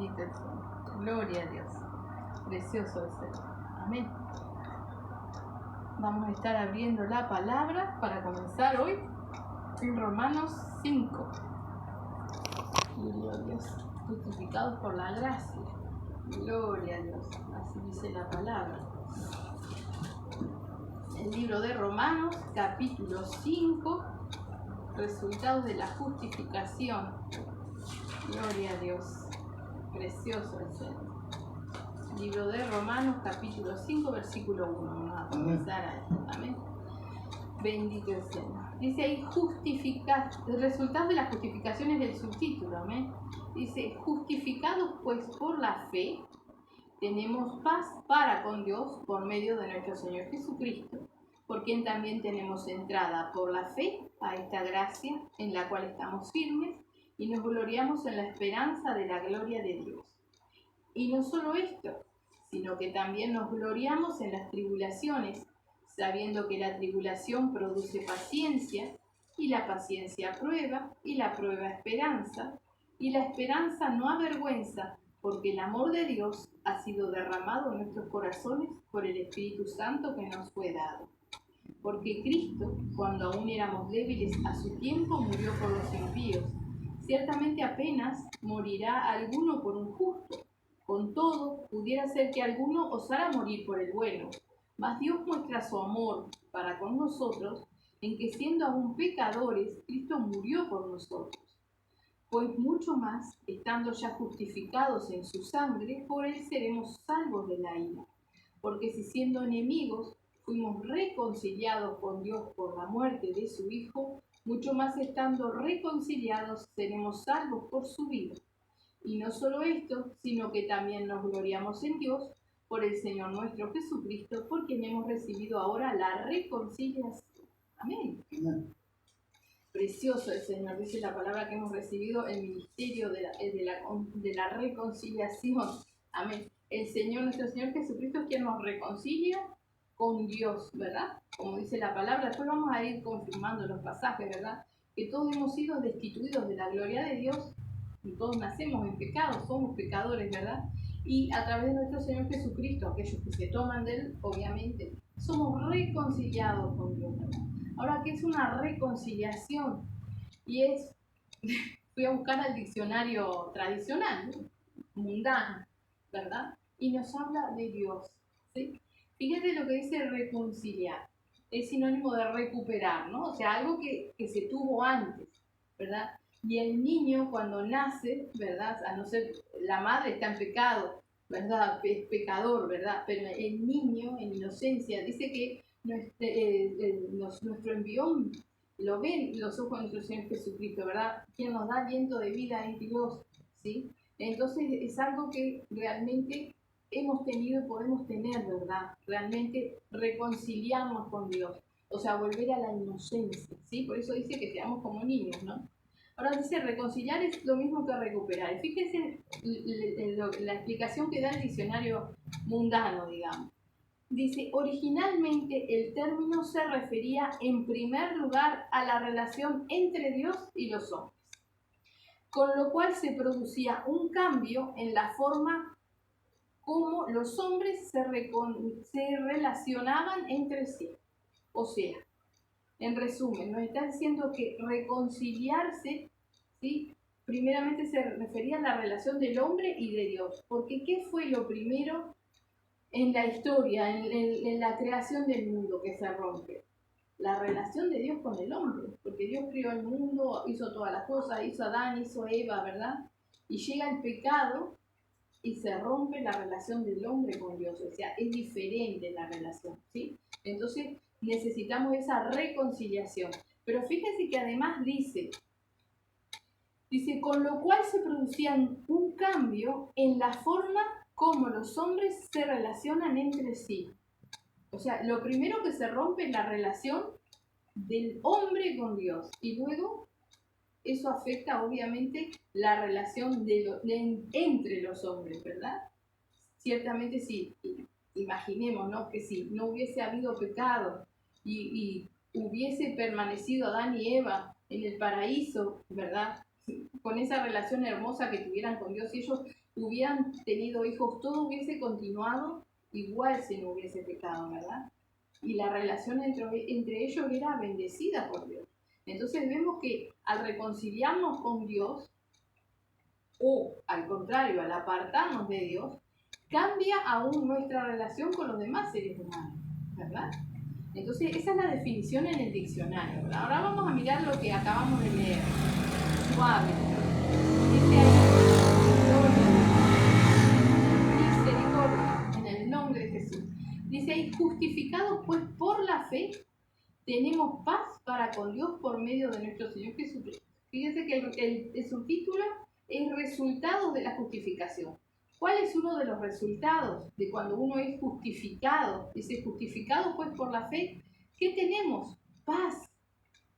Bendito el Señor. Gloria a Dios. Precioso es Él. Amén. Vamos a estar abriendo la palabra para comenzar hoy en Romanos 5. Gloria a Dios. Justificados por la gracia. Gloria a Dios. Así dice la palabra. El libro de Romanos, capítulo 5. Resultados de la justificación. Gloria a Dios. Precioso es Él. Libro de Romanos, capítulo 5, versículo 1. Vamos a comenzar ahí. Amén. Bendito el Señor. Dice ahí, resultados de la justificación es el subtítulo. Amén. Dice, justificados pues por la fe, tenemos paz para con Dios por medio de nuestro Señor Jesucristo, por quien también tenemos entrada por la fe a esta gracia en la cual estamos firmes y nos gloriamos en la esperanza de la gloria de Dios. Y no solo esto, sino que también nos gloriamos en las tribulaciones, sabiendo que la tribulación produce paciencia, y la paciencia prueba, y la prueba esperanza, y la esperanza no avergüenza, porque el amor de Dios ha sido derramado en nuestros corazones por el Espíritu Santo que nos fue dado. Porque Cristo, cuando aún éramos débiles a su tiempo, murió por los impíos. Ciertamente apenas morirá alguno por un justo. Con todo, pudiera ser que alguno osara morir por el bueno. Mas Dios muestra su amor para con nosotros, en que siendo aún pecadores, Cristo murió por nosotros. Pues mucho más, estando ya justificados en su sangre, por él seremos salvos de la ira. Porque si siendo enemigos, fuimos reconciliados con Dios por la muerte de su Hijo, mucho más estando reconciliados, seremos salvos por su vida. Y no solo esto, sino que también nos gloriamos en Dios por el Señor nuestro Jesucristo, por quien hemos recibido ahora la reconciliación. Amén. Amén. Precioso el Señor, dice la palabra que hemos recibido el ministerio de la reconciliación. Amén. El Señor, nuestro Señor Jesucristo es quien nos reconcilia con Dios, ¿verdad? Como dice la palabra, después vamos a ir confirmando los pasajes, ¿verdad? Que todos hemos sido destituidos de la gloria de Dios. Y todos nacemos en pecado, somos pecadores, ¿verdad? Y a través de nuestro Señor Jesucristo, aquellos que se toman de Él, obviamente, somos reconciliados con Dios, ¿verdad? Ahora, ¿qué es una reconciliación? Y es, fui a buscar al diccionario tradicional, ¿no? Mundano, ¿verdad? Y nos habla de Dios, ¿sí? Fíjate lo que dice reconciliar. Es sinónimo de recuperar, ¿no? O sea, algo que se tuvo antes, ¿verdad? Y el niño cuando nace, ¿verdad? A no ser, la madre está en pecado, ¿verdad? Es pecador, ¿verdad? Pero el niño en inocencia dice que nuestro embrión lo ven los ojos de nuestro Señor Jesucristo, ¿verdad? Quien nos da aliento de vida es Dios, ¿sí? Entonces es algo que realmente hemos tenido y podemos tener, ¿verdad? Realmente reconciliarnos con Dios, o sea, volver a la inocencia, ¿sí? Por eso dice que seamos como niños, ¿no? Ahora dice, reconciliar es lo mismo que recuperar. Fíjense la explicación que da el diccionario mundano, digamos. Dice, originalmente el término se refería en primer lugar a la relación entre Dios y los hombres, con lo cual se producía un cambio en la forma como los hombres se relacionaban entre sí. O sea, en resumen, nos está diciendo que reconciliarse, ¿sí? Primeramente se refería a la relación del hombre y de Dios. Porque ¿qué fue lo primero en la historia, en la creación del mundo que se rompe? La relación de Dios con el hombre. Porque Dios creó el mundo, hizo todas las cosas, hizo a Adán, hizo a Eva, ¿verdad? Y llega el pecado y se rompe la relación del hombre con Dios. O sea, es diferente la relación, ¿sí? Entonces necesitamos esa reconciliación. Pero fíjense que además dice, con lo cual se producía un cambio en la forma como los hombres se relacionan entre sí. O sea, lo primero que se rompe es la relación del hombre con Dios. Y luego eso afecta obviamente la relación entre los hombres, ¿verdad? Ciertamente sí, imaginemos, ¿no? Que si no hubiese habido pecado y hubiese permanecido Adán y Eva en el paraíso, ¿verdad? con esa relación hermosa que tuvieran con Dios, si ellos hubieran tenido hijos, todo hubiese continuado igual si no hubiese pecado, ¿verdad? Y la relación entre ellos era bendecida por Dios. Entonces vemos que al reconciliarnos con Dios, o al contrario, al apartarnos de Dios, cambia aún nuestra relación con los demás seres humanos, ¿verdad? Entonces esa es la definición en el diccionario, ¿verdad? Ahora vamos a mirar lo que acabamos de leer. Suave. Dice ahí, misericordia, en el nombre de Jesús. Dice ahí, justificados pues por la fe, tenemos paz para con Dios por medio de nuestro Señor Jesucristo. Fíjense que el subtítulo es resultados de la justificación. ¿Cuál es uno de los resultados de cuando uno es justificado? Dice, justificado pues por la fe, ¿qué tenemos? Paz.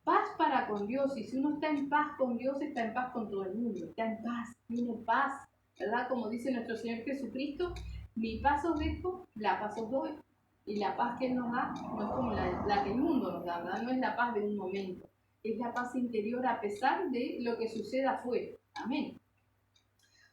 Paz para con Dios. Y si uno está en paz con Dios, está en paz con todo el mundo. Está en paz, tiene paz. ¿Verdad? Como dice nuestro Señor Jesucristo, mi paz os dejo, la paz os doy. Y la paz que Él nos da no es como la que el mundo nos da, ¿verdad? No es la paz de un momento. Es la paz interior a pesar de lo que suceda afuera. Amén.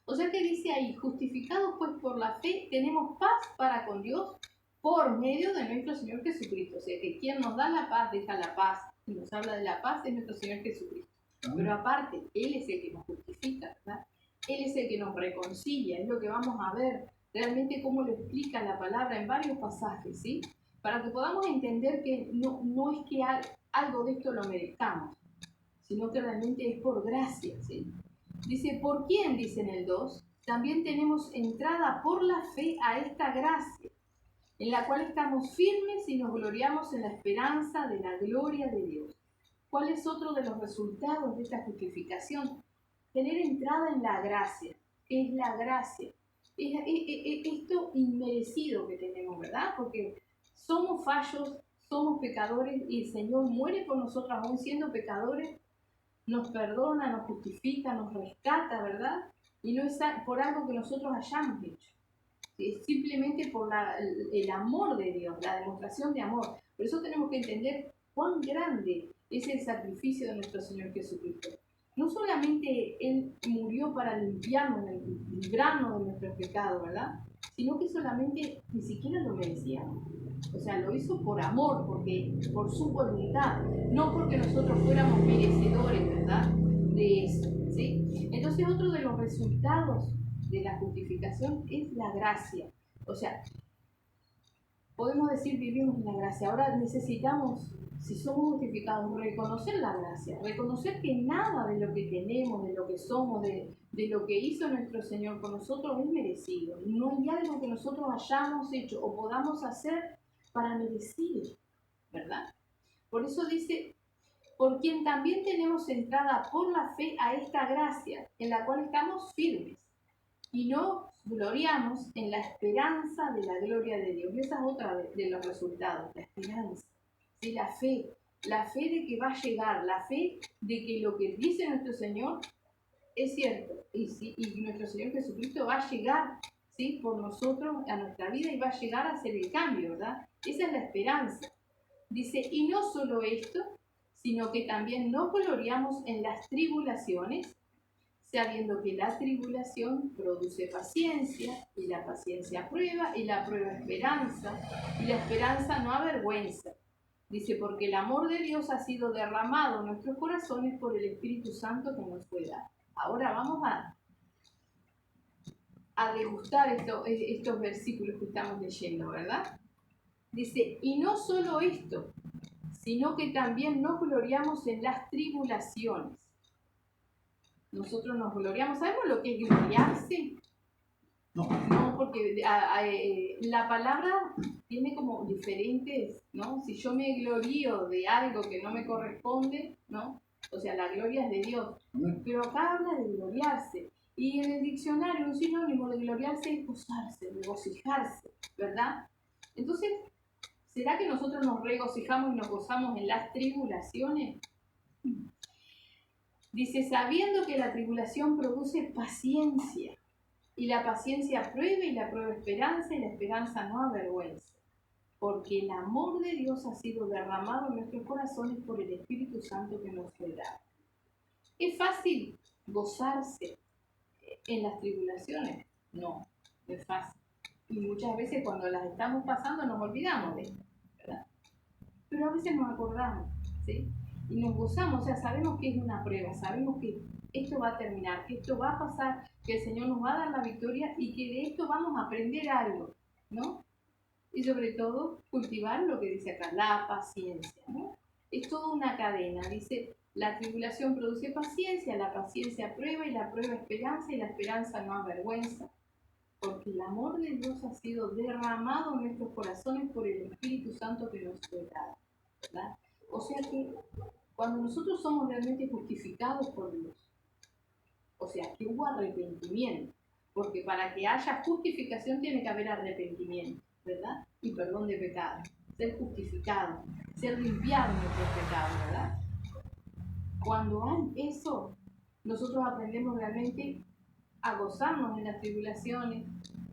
O sea que dice ahí, justificados pues por la fe, tenemos paz para con Dios por medio de nuestro Señor Jesucristo. O sea que quien nos da la paz, deja la paz, y nos habla de la paz, es nuestro Señor Jesucristo. Pero aparte, Él es el que nos justifica, ¿verdad? Él es el que nos reconcilia, es lo que vamos a ver realmente cómo lo explica la palabra en varios pasajes, ¿sí? Para que podamos entender que no es que algo de esto lo merezcamos, sino que realmente es por gracia, ¿sí? Dice, ¿por quién? Dice en el 2, también tenemos entrada por la fe a esta gracia, en la cual estamos firmes y nos gloriamos en la esperanza de la gloria de Dios. ¿Cuál es otro de los resultados de esta justificación? Tener entrada en la gracia. ¿Qué es la gracia? Es esto inmerecido que tenemos, ¿verdad? Porque somos fallos, somos pecadores y el Señor muere por nosotros aún siendo pecadores, nos perdona, nos justifica, nos rescata, ¿verdad? Y no es por algo que nosotros hayamos hecho. Es simplemente por el amor de Dios, la demostración de amor. Por eso tenemos que entender cuán grande es el sacrificio de nuestro Señor Jesucristo. No solamente Él murió para limpiarnos, librarnos de nuestros pecados, ¿verdad? Sino que solamente ni siquiera lo merecíamos. O sea, lo hizo por amor, por su voluntad, no porque nosotros fuéramos merecedores, ¿verdad? De eso, ¿sí? Entonces, otro de los resultados de la justificación es la gracia. O sea, podemos decir vivimos en la gracia. Ahora necesitamos, si somos justificados, reconocer la gracia, reconocer que nada de lo que tenemos, de lo que somos, de lo que hizo nuestro Señor con nosotros es merecido. No hay algo que nosotros hayamos hecho o podamos hacer para merecer, ¿verdad? Por eso dice, por quien también tenemos entrada por la fe a esta gracia, en la cual estamos firmes, y nos gloriamos en la esperanza de la gloria de Dios. Y esa es otra de los resultados, la esperanza, ¿sí? La fe de que va a llegar, la fe de que lo que dice nuestro Señor es cierto, y nuestro Señor Jesucristo va a llegar, ¿sí? Por nosotros a nuestra vida y va a llegar a hacer el cambio, ¿verdad? Esa es la esperanza. Dice, y no solo esto, sino que también nos gloriamos en las tribulaciones, sabiendo que la tribulación produce paciencia, y la paciencia prueba, y la prueba esperanza, y la esperanza no avergüenza. Dice, porque el amor de Dios ha sido derramado en nuestros corazones por el Espíritu Santo que nos fue dado. Ahora vamos a degustar estos versículos que estamos leyendo, ¿verdad? Dice, y no solo esto, sino que también nos gloriamos en las tribulaciones. Nosotros nos gloriamos. ¿Sabemos lo que es gloriarse? No, porque la palabra tiene como diferentes, ¿no? Si yo me glorío de algo que no me corresponde, ¿no? O sea, la gloria es de Dios. Pero acá habla de gloriarse. Y en el diccionario un sinónimo de gloriarse es gozarse, regocijarse, ¿verdad? Entonces, ¿será que nosotros nos regocijamos y nos gozamos en las tribulaciones? Dice, sabiendo que la tribulación produce paciencia, y la paciencia prueba, y la prueba esperanza, y la esperanza no avergüenza, porque el amor de Dios ha sido derramado en nuestros corazones por el Espíritu Santo que nos fue dado. ¿Es fácil gozarse en las tribulaciones. No es fácil. Y muchas veces cuando las estamos pasando nos olvidamos de esto, ¿verdad? Pero a veces nos acordamos, ¿sí? Y nos gozamos, o sea, sabemos que es una prueba, sabemos que esto va a terminar, que esto va a pasar, que el Señor nos va a dar la victoria y que de esto vamos a aprender algo, ¿no? Y sobre todo, cultivar lo que dice acá, la paciencia, ¿no? Es toda una cadena, dice, la tribulación produce paciencia, la paciencia prueba y la prueba esperanza y la esperanza no avergüenza. Porque el amor de Dios ha sido derramado en nuestros corazones por el Espíritu Santo que nos fue dado, ¿verdad? O sea que cuando nosotros somos realmente justificados por Dios, o sea que hubo arrepentimiento, porque para que haya justificación tiene que haber arrepentimiento, ¿verdad? Y perdón de pecados, ser justificado, ser limpiado de nuestros pecados, ¿verdad? Cuando hay eso, nosotros aprendemos realmente a gozarnos en las tribulaciones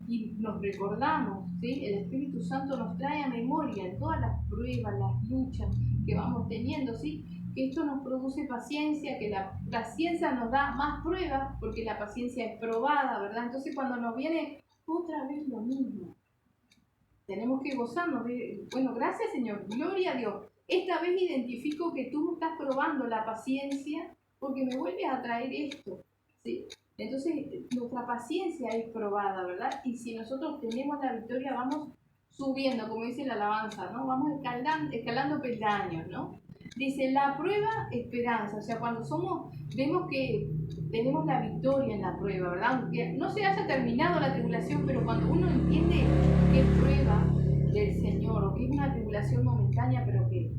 y nos recordamos, ¿sí? El Espíritu Santo nos trae a memoria en todas las pruebas, las luchas que vamos teniendo, ¿sí? Que esto nos produce paciencia, que la paciencia nos da más pruebas, porque la paciencia es probada, ¿verdad? Entonces cuando nos viene otra vez lo mismo, tenemos que gozarnos de, bueno, gracias Señor, gloria a Dios. Esta vez identifico que tú me estás probando la paciencia porque me vuelves a traer esto, ¿sí? Entonces, nuestra paciencia es probada, ¿verdad? Y si nosotros tenemos la victoria, vamos subiendo, como dice la alabanza, ¿no? Vamos escalando peldaños, ¿no? Dice, la prueba, esperanza. O sea, cuando vemos que tenemos la victoria en la prueba, ¿verdad? Aunque no se haya terminado la tribulación, pero cuando uno entiende que es prueba del Señor, o que es una tribulación momentánea, pero que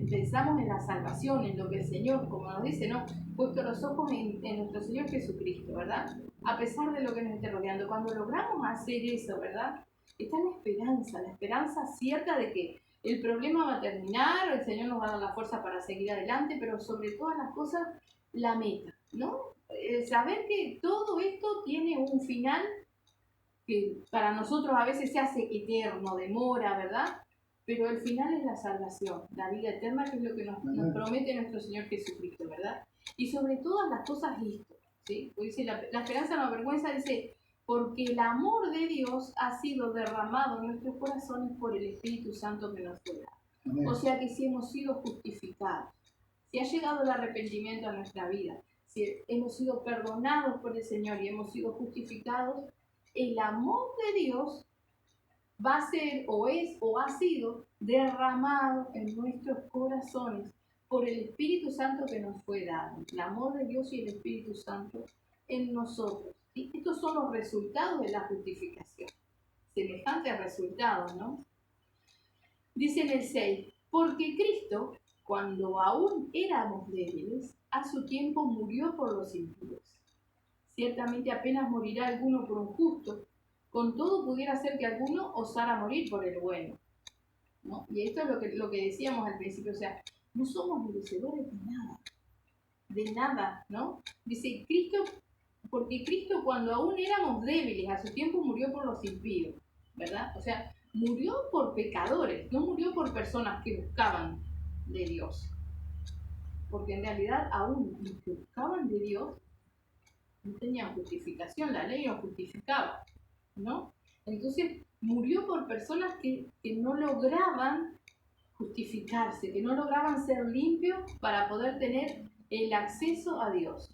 pensamos en la salvación, en lo que el Señor, como nos dice, ¿no? Puesto los ojos en nuestro Señor Jesucristo, ¿verdad? A pesar de lo que nos esté rodeando. Cuando logramos hacer eso, ¿verdad? Está la esperanza cierta de que el problema va a terminar, el Señor nos va a dar la fuerza para seguir adelante, pero sobre todas las cosas, la meta, ¿no? Saber que todo esto tiene un final que para nosotros a veces se hace eterno, demora, ¿verdad? Pero el final es la salvación, la vida eterna, que es lo que nos promete nuestro Señor Jesucristo, ¿verdad? Y sobre todas las cosas esto, ¿sí? Pues dice, la esperanza no avergüenza, dice, porque el amor de Dios ha sido derramado en nuestros corazones por el Espíritu Santo que nos fue dado. O sea que si hemos sido justificados, si ha llegado el arrepentimiento a nuestra vida, si hemos sido perdonados por el Señor y hemos sido justificados, el amor de Dios va a ser o es o ha sido derramado en nuestros corazones por el Espíritu Santo que nos fue dado. El amor de Dios y el Espíritu Santo en nosotros. Y estos son los resultados de la justificación. Semejantes resultados, ¿no? Dice en el 6, porque Cristo, cuando aún éramos débiles, a su tiempo murió por los impíos. Ciertamente apenas morirá alguno por un justo, con todo pudiera ser que alguno osara morir por el bueno, ¿no? Y esto es lo que decíamos al principio, o sea, no somos merecedores de nada, ¿no? Dice Cristo, porque Cristo cuando aún éramos débiles, a su tiempo murió por los impíos, ¿verdad? O sea, murió por pecadores, no murió por personas que buscaban de Dios. Porque en realidad aún los que buscaban de Dios no tenían justificación, la ley no justificaba, ¿no? Entonces murió por personas que no lograban justificarse, que no lograban ser limpios para poder tener el acceso a Dios.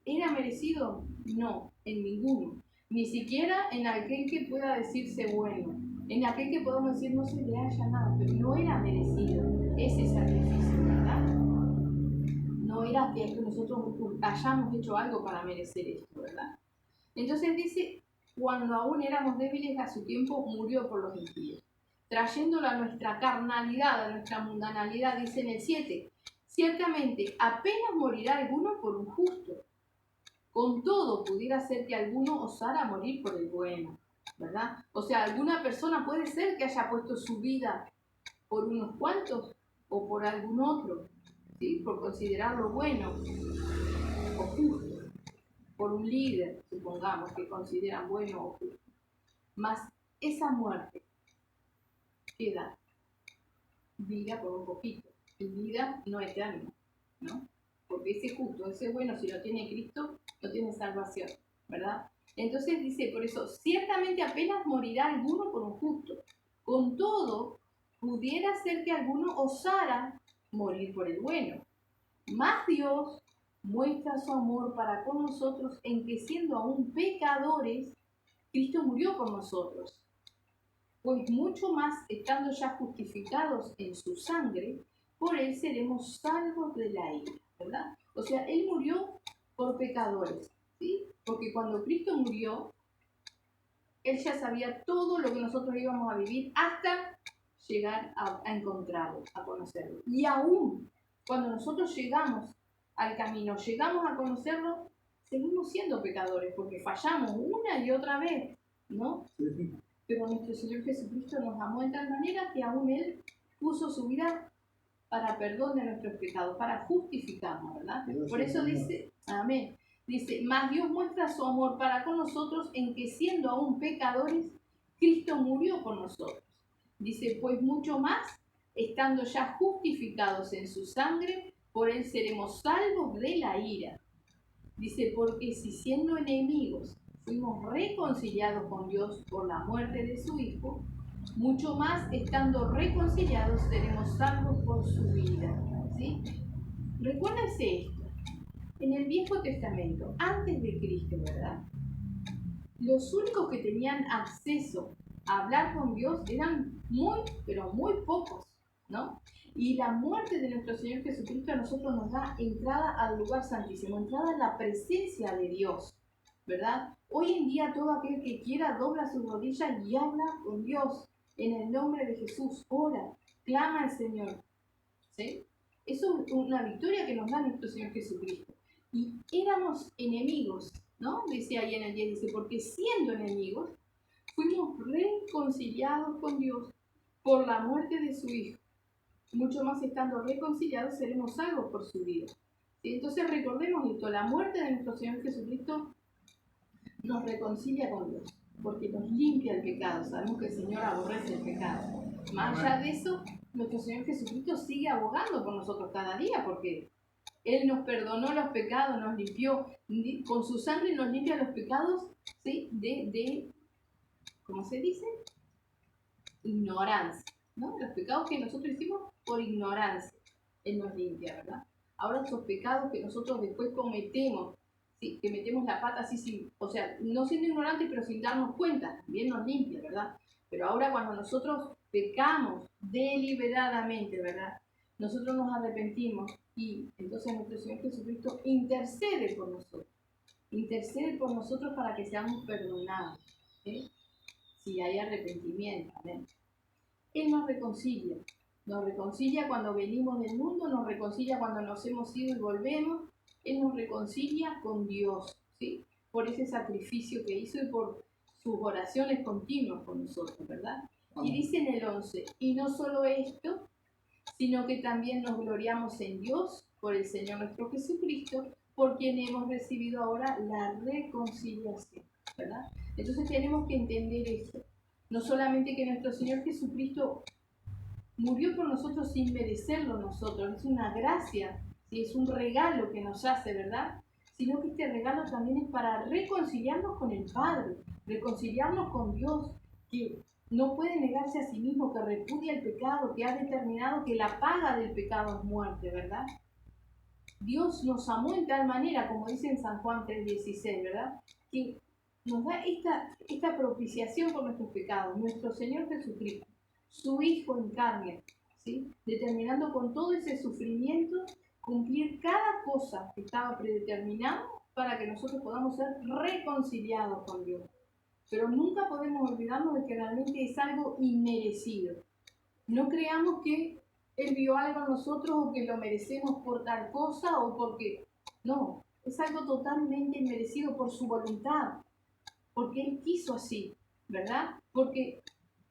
¿Era merecido? No, en ninguno. Ni siquiera en aquel que pueda decirse bueno, en aquel que podamos decir no se le haya nada, pero no era merecido ese sacrificio, ¿verdad? No era que nosotros hayamos hecho algo para merecer esto, ¿verdad? Entonces dice, cuando aún éramos débiles, a su tiempo murió por los impíos, trayéndolo a nuestra carnalidad, a nuestra mundanalidad, dice en el 7, ciertamente apenas morirá alguno por un justo, con todo pudiera ser que alguno osara morir por el bueno, ¿verdad? O sea, alguna persona puede ser que haya puesto su vida por unos cuantos o por algún otro, ¿sí? Por considerarlo bueno o justo, por un líder, supongamos, que consideran bueno o justo. Mas esa muerte queda vida por un poquito y vida no eterna, ¿no? porque ese justo, ese bueno, si lo tiene Cristo, no tiene salvación, ¿verdad? Entonces dice, por eso, ciertamente apenas morirá alguno por un justo. Con todo, pudiera ser que alguno osara morir por el bueno. Mas Dios muestra su amor para con nosotros en que siendo aún pecadores, Cristo murió por nosotros. Pues mucho más, estando ya justificados en su sangre, por él seremos salvos de la ira, ¿verdad? O sea, él murió por pecadores, ¿sí? Porque cuando Cristo murió, él ya sabía todo lo que nosotros íbamos a vivir hasta llegar a encontrarlo, a conocerlo. Y aún cuando nosotros llegamos al camino, llegamos a conocerlo, seguimos siendo pecadores, porque fallamos una y otra vez, ¿no? Sí. Pero nuestro Señor Jesucristo nos amó de tal manera que aún Él puso su vida para perdón de nuestros pecados, para justificarnos, ¿verdad? Por eso dice, amén, dice, mas Dios muestra su amor para con nosotros en que siendo aún pecadores, Cristo murió por nosotros. Dice, pues mucho más, estando ya justificados en su sangre, por él seremos salvos de la ira. Dice, porque si siendo enemigos fuimos reconciliados con Dios por la muerte de su Hijo, mucho más estando reconciliados seremos salvos por su vida. ¿Sí? Recuérdense esto. En el Viejo Testamento, antes de Cristo, ¿verdad? Los únicos que tenían acceso a hablar con Dios eran muy, pero muy pocos, ¿no? Y la muerte de nuestro Señor Jesucristo a nosotros nos da entrada al lugar santísimo, entrada en la presencia de Dios, ¿verdad? Hoy en día todo aquel que quiera dobla sus rodillas y habla con Dios en el nombre de Jesús, ora, clama al Señor, ¿sí? Eso es una victoria que nos da nuestro Señor Jesucristo. Y éramos enemigos, ¿no? Dice ahí en el 10, dice, porque siendo enemigos, fuimos reconciliados con Dios por la muerte de su Hijo. Mucho más estando reconciliados, seremos salvos por su vida. ¿Sí? Entonces recordemos esto, la muerte de nuestro Señor Jesucristo nos reconcilia con Dios, porque nos limpia el pecado. Sabemos que el Señor aborrece el pecado. Más allá de eso, nuestro Señor Jesucristo sigue abogando por nosotros cada día, porque Él nos perdonó los pecados, nos limpió, con su sangre nos limpia los pecados, ¿sí? ¿Cómo se dice? Ignorancia, ¿no? Los pecados que nosotros hicimos por ignorancia, Él nos limpia, ¿verdad? Ahora esos pecados que nosotros después cometemos, ¿sí? Que metemos la pata así, sin, o sea, no siendo ignorantes, pero sin darnos cuenta, también nos limpia, ¿verdad? Pero ahora cuando nosotros pecamos deliberadamente, ¿verdad? Nosotros nos arrepentimos y entonces nuestro Señor Jesucristo intercede por nosotros para que seamos perdonados, ¿sí? Si hay arrepentimiento, ¿ven? Él nos reconcilia cuando venimos del mundo, nos reconcilia cuando nos hemos ido y volvemos, Él nos reconcilia con Dios, ¿sí? Por ese sacrificio que hizo y por sus oraciones continuas con nosotros, ¿verdad? Y dice en el 11, y no solo esto, sino que también nos gloriamos en Dios por el Señor nuestro Jesucristo, por quien hemos recibido ahora la reconciliación, ¿verdad? Entonces tenemos que entender esto. No solamente que nuestro Señor Jesucristo murió por nosotros sin merecerlo nosotros, es una gracia, ¿sí? Es un regalo que nos hace, ¿verdad? Sino que este regalo también es para reconciliarnos con el Padre, reconciliarnos con Dios, que no puede negarse a sí mismo, que repudia el pecado, que ha determinado que la paga del pecado es muerte, ¿verdad? Dios nos amó en tal manera, como dice en San Juan 3:16, ¿verdad? Que nos da esta propiciación por nuestros pecados, nuestro Señor Jesucristo, su Hijo en carne, ¿sí? Determinando con todo ese sufrimiento cumplir cada cosa que estaba predeterminado para que nosotros podamos ser reconciliados con Dios. Pero nunca podemos olvidarnos de que realmente es algo inmerecido. No creamos que Él vio algo en nosotros o que lo merecemos por tal cosa o porque... No, es algo totalmente inmerecido por su voluntad, porque Él quiso así, ¿verdad? Porque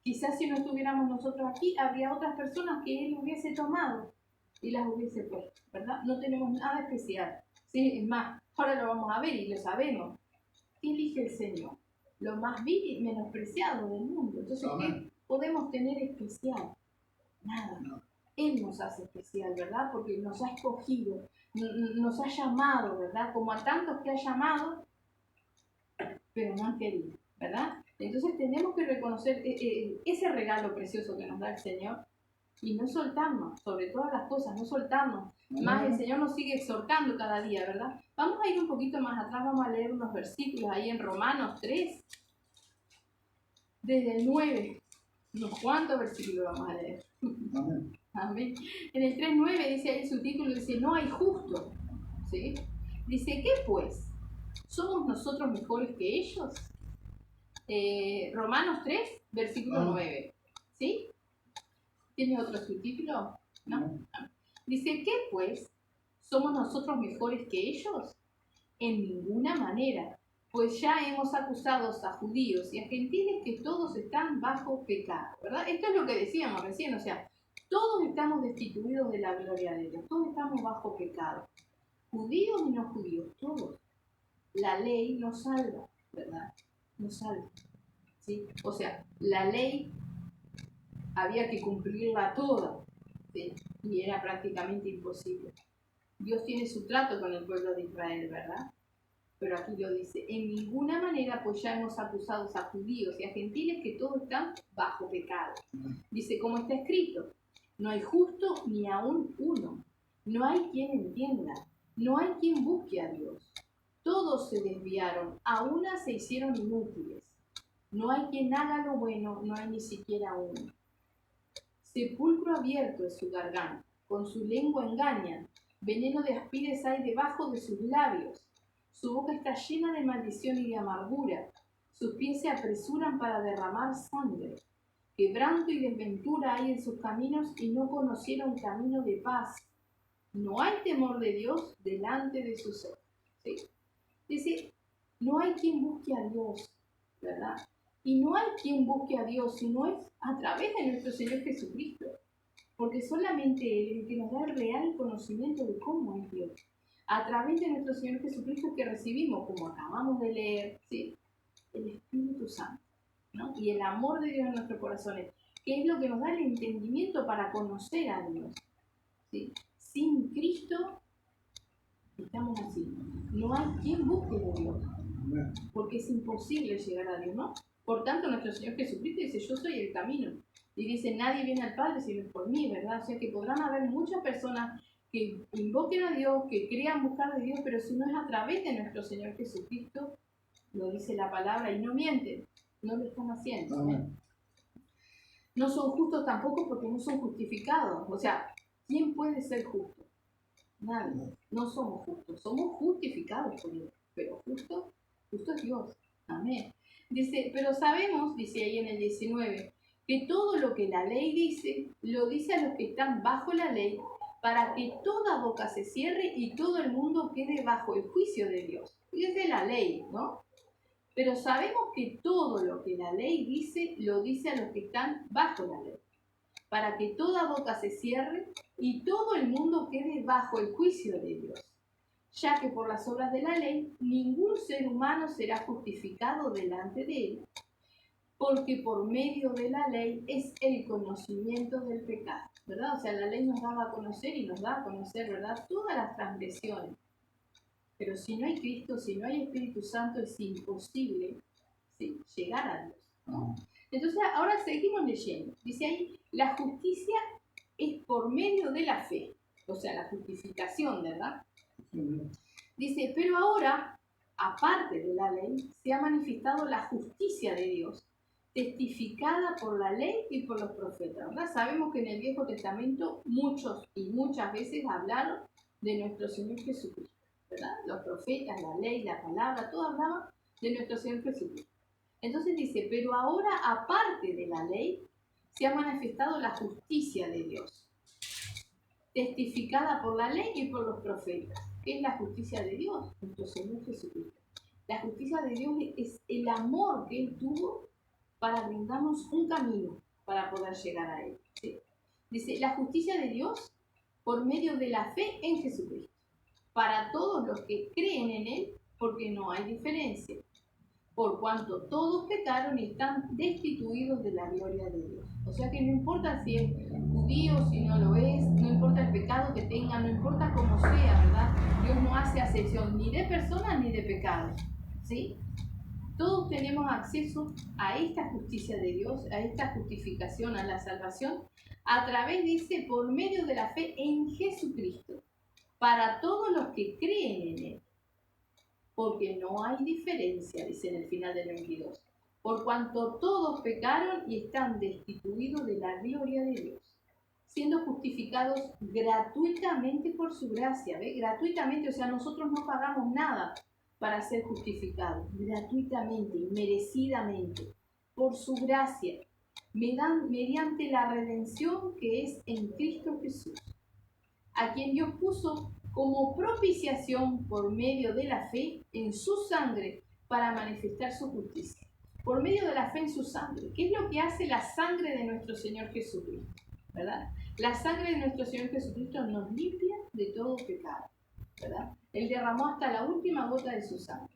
quizás si no estuviéramos nosotros aquí, habría otras personas que Él hubiese tomado y las hubiese puesto, ¿verdad? No tenemos nada especial, ¿sí? Es más, ahora lo vamos a ver y lo sabemos. ¿Qué elige el Señor? Lo más vil y menospreciado del mundo. Entonces, ¿qué podemos tener especial? Nada. Él nos hace especial, ¿verdad? Porque nos ha escogido, nos ha llamado, ¿verdad? Como a tantos que ha llamado, pero no han querido, ¿verdad? Entonces tenemos que reconocer ese regalo precioso que nos da el Señor y no soltarnos, sobre todas las cosas, no soltarnos. Más el Señor nos sigue exhortando cada día, ¿verdad? Vamos a ir un poquito más atrás, vamos a leer unos versículos ahí en Romanos 3, desde el 9. Unos cuantos versículos vamos a leer. Amén. Amén. En el 3:9 dice ahí su título, dice, no hay justo. ¿Sí? Dice, ¿qué pues? ¿Somos nosotros mejores que ellos? Romanos 3, versículo 9. ¿Sí? ¿Tiene otro subtítulo? ¿No? Dice, ¿qué pues? ¿Somos nosotros mejores que ellos? En ninguna manera, pues ya hemos acusado a judíos y a gentiles que todos están bajo pecado, ¿verdad? Esto es lo que decíamos recién, o sea, todos estamos destituidos de la gloria de Dios, todos estamos bajo pecado, judíos y no judíos, todos. La ley nos salva, ¿verdad? Nos salva, ¿sí? O sea, la ley había que cumplirla toda, ¿sí? Y era prácticamente imposible. Dios tiene su trato con el pueblo de Israel, ¿verdad? Pero aquí lo dice, en ninguna manera pues ya hemos acusado a judíos y a gentiles que todos están bajo pecado. Dice, como está escrito, no hay justo ni aún uno, no hay quien entienda, no hay quien busque a Dios. Todos se desviaron, a una se hicieron inútiles. No hay quien haga lo bueno, no hay ni siquiera uno. Sepulcro abierto es su garganta, con su lengua engañan, veneno de aspides hay debajo de sus labios. Su boca está llena de maldición y de amargura. Sus pies se apresuran para derramar sangre. Quebranto y desventura hay en sus caminos y no conocieron camino de paz. No hay temor de Dios delante de sus ojos. ¿Sí? Dice, no hay quien busque a Dios, ¿verdad? Y no hay quien busque a Dios, sino es a través de nuestro Señor Jesucristo. Porque solamente Él es el que nos da el real conocimiento de cómo es Dios. A través de nuestro Señor Jesucristo que recibimos, como acabamos de leer, ¿sí? El Espíritu Santo, ¿no? Y el amor de Dios en nuestros corazones, que es lo que nos da el entendimiento para conocer a Dios, ¿sí? Sin Cristo estamos así. No hay quien busque de Dios, porque es imposible llegar a Dios, ¿no? Por tanto, nuestro Señor Jesucristo dice, yo soy el camino. Y dice, nadie viene al Padre si no es por mí, ¿verdad? O sea que podrán haber muchas personas que invoquen a Dios, que crean buscar de Dios, pero si no es a través de nuestro Señor Jesucristo, lo dice la palabra, y no mienten, no lo están haciendo. ¿Eh? No son justos tampoco porque no son justificados. O sea, ¿quién puede ser justo? Nadie. No somos justos, somos justificados por Dios, pero justo es Dios. Amén. Dice, pero sabemos, dice ahí en el 19, que todo lo que la ley dice, lo dice a los que están bajo la ley, para que toda boca se cierre y todo el mundo quede bajo el juicio de Dios. Y es de la ley, ¿no? Pero sabemos que todo lo que la ley dice, lo dice a los que están bajo la ley, para que toda boca se cierre y todo el mundo quede bajo el juicio de Dios, ya que por las obras de la ley ningún ser humano será justificado delante de él, porque por medio de la ley es el conocimiento del pecado, ¿verdad? O sea, la ley nos daba a conocer y nos da a conocer, ¿verdad?, todas las transgresiones. Pero si no hay Cristo, si no hay Espíritu Santo, es imposible, ¿sí?, llegar a Dios, ¿no? Entonces, ahora seguimos leyendo. Dice ahí, la justicia es por medio de la fe, o sea, la justificación, ¿verdad? Dice, pero ahora, aparte de la ley, se ha manifestado la justicia de Dios, testificada por la ley y por los profetas, ¿verdad? Sabemos que en el Viejo Testamento muchos y muchas veces hablaron de nuestro Señor Jesucristo, ¿verdad? Los profetas, la ley, la palabra, todo hablaba de nuestro Señor Jesucristo. Entonces dice, pero ahora aparte de la ley, se ha manifestado la justicia de Dios, testificada por la ley y por los profetas. ¿Qué es la justicia de Dios? Nuestro Señor Jesucristo. La justicia de Dios es el amor que Él tuvo para brindarnos un camino para poder llegar a Él, ¿sí? Dice, la justicia de Dios por medio de la fe en Jesucristo, para todos los que creen en Él, porque no hay diferencia. por cuanto todos pecaron y están destituidos de la gloria de Dios. O sea que no importa si es judío, si no lo es, no importa el pecado que tenga, no importa cómo sea, ¿verdad? Dios no hace acepción ni de personas ni de pecados, ¿sí? Todos tenemos acceso a esta justicia de Dios, a esta justificación, a la salvación, a través, dice, por medio de la fe en Jesucristo, para todos los que creen en Él. Porque no hay diferencia, dice en el final del 22, por cuanto todos pecaron y están destituidos de la gloria de Dios, siendo justificados gratuitamente por su gracia, ¿ve? Gratuitamente, o sea, nosotros no pagamos nada para ser justificados, gratuitamente, merecidamente, por su gracia, mediante la redención que es en Cristo Jesús, a quien Dios puso como propiciación por medio de la fe en su sangre para manifestar su justicia. Por medio de la fe en su sangre. ¿Qué es lo que hace la sangre de nuestro Señor Jesucristo? ¿Verdad? La sangre de nuestro Señor Jesucristo nos limpia de todo pecado, ¿verdad? Él derramó hasta la última gota de su sangre.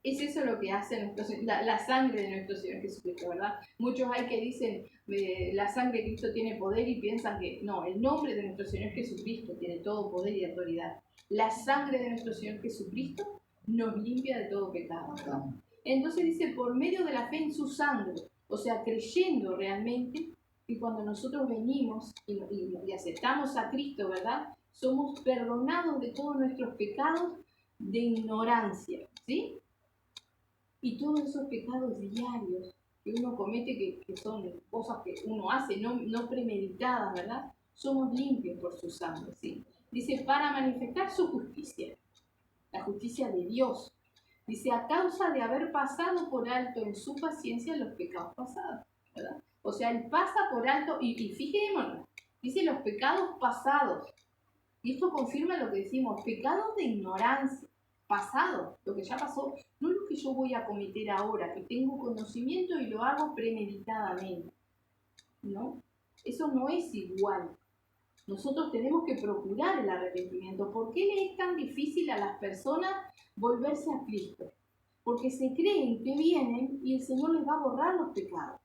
Es eso lo que hace la sangre de nuestro Señor Jesucristo, ¿verdad? Muchos hay que dicen, la sangre de Cristo tiene poder y piensan que no, el nombre de nuestro Señor Jesucristo tiene todo poder y autoridad. La sangre de nuestro Señor Jesucristo nos limpia de todo pecado, ¿verdad? Entonces dice, por medio de la fe en su sangre, o sea, creyendo realmente que cuando nosotros venimos y aceptamos a Cristo, ¿verdad? Somos perdonados de todos nuestros pecados de ignorancia, ¿sí? Y todos esos pecados diarios que uno comete, que son cosas que uno hace, no premeditadas, ¿verdad? Somos limpios por su sangre, ¿sí? Dice, para manifestar su justicia, la justicia de Dios. Dice, a causa de haber pasado por alto en su paciencia los pecados pasados, ¿verdad? O sea, Él pasa por alto, y fijémonos, dice los pecados pasados. Y esto confirma lo que decimos, pecados de ignorancia, pasado, lo que ya pasó, no lo que yo voy a cometer ahora, que tengo conocimiento y lo hago premeditadamente, ¿no? Eso no es igual. Nosotros tenemos que procurar el arrepentimiento. ¿Por qué le es tan difícil a las personas volverse a Cristo? Porque se creen que vienen y el Señor les va a borrar los pecados.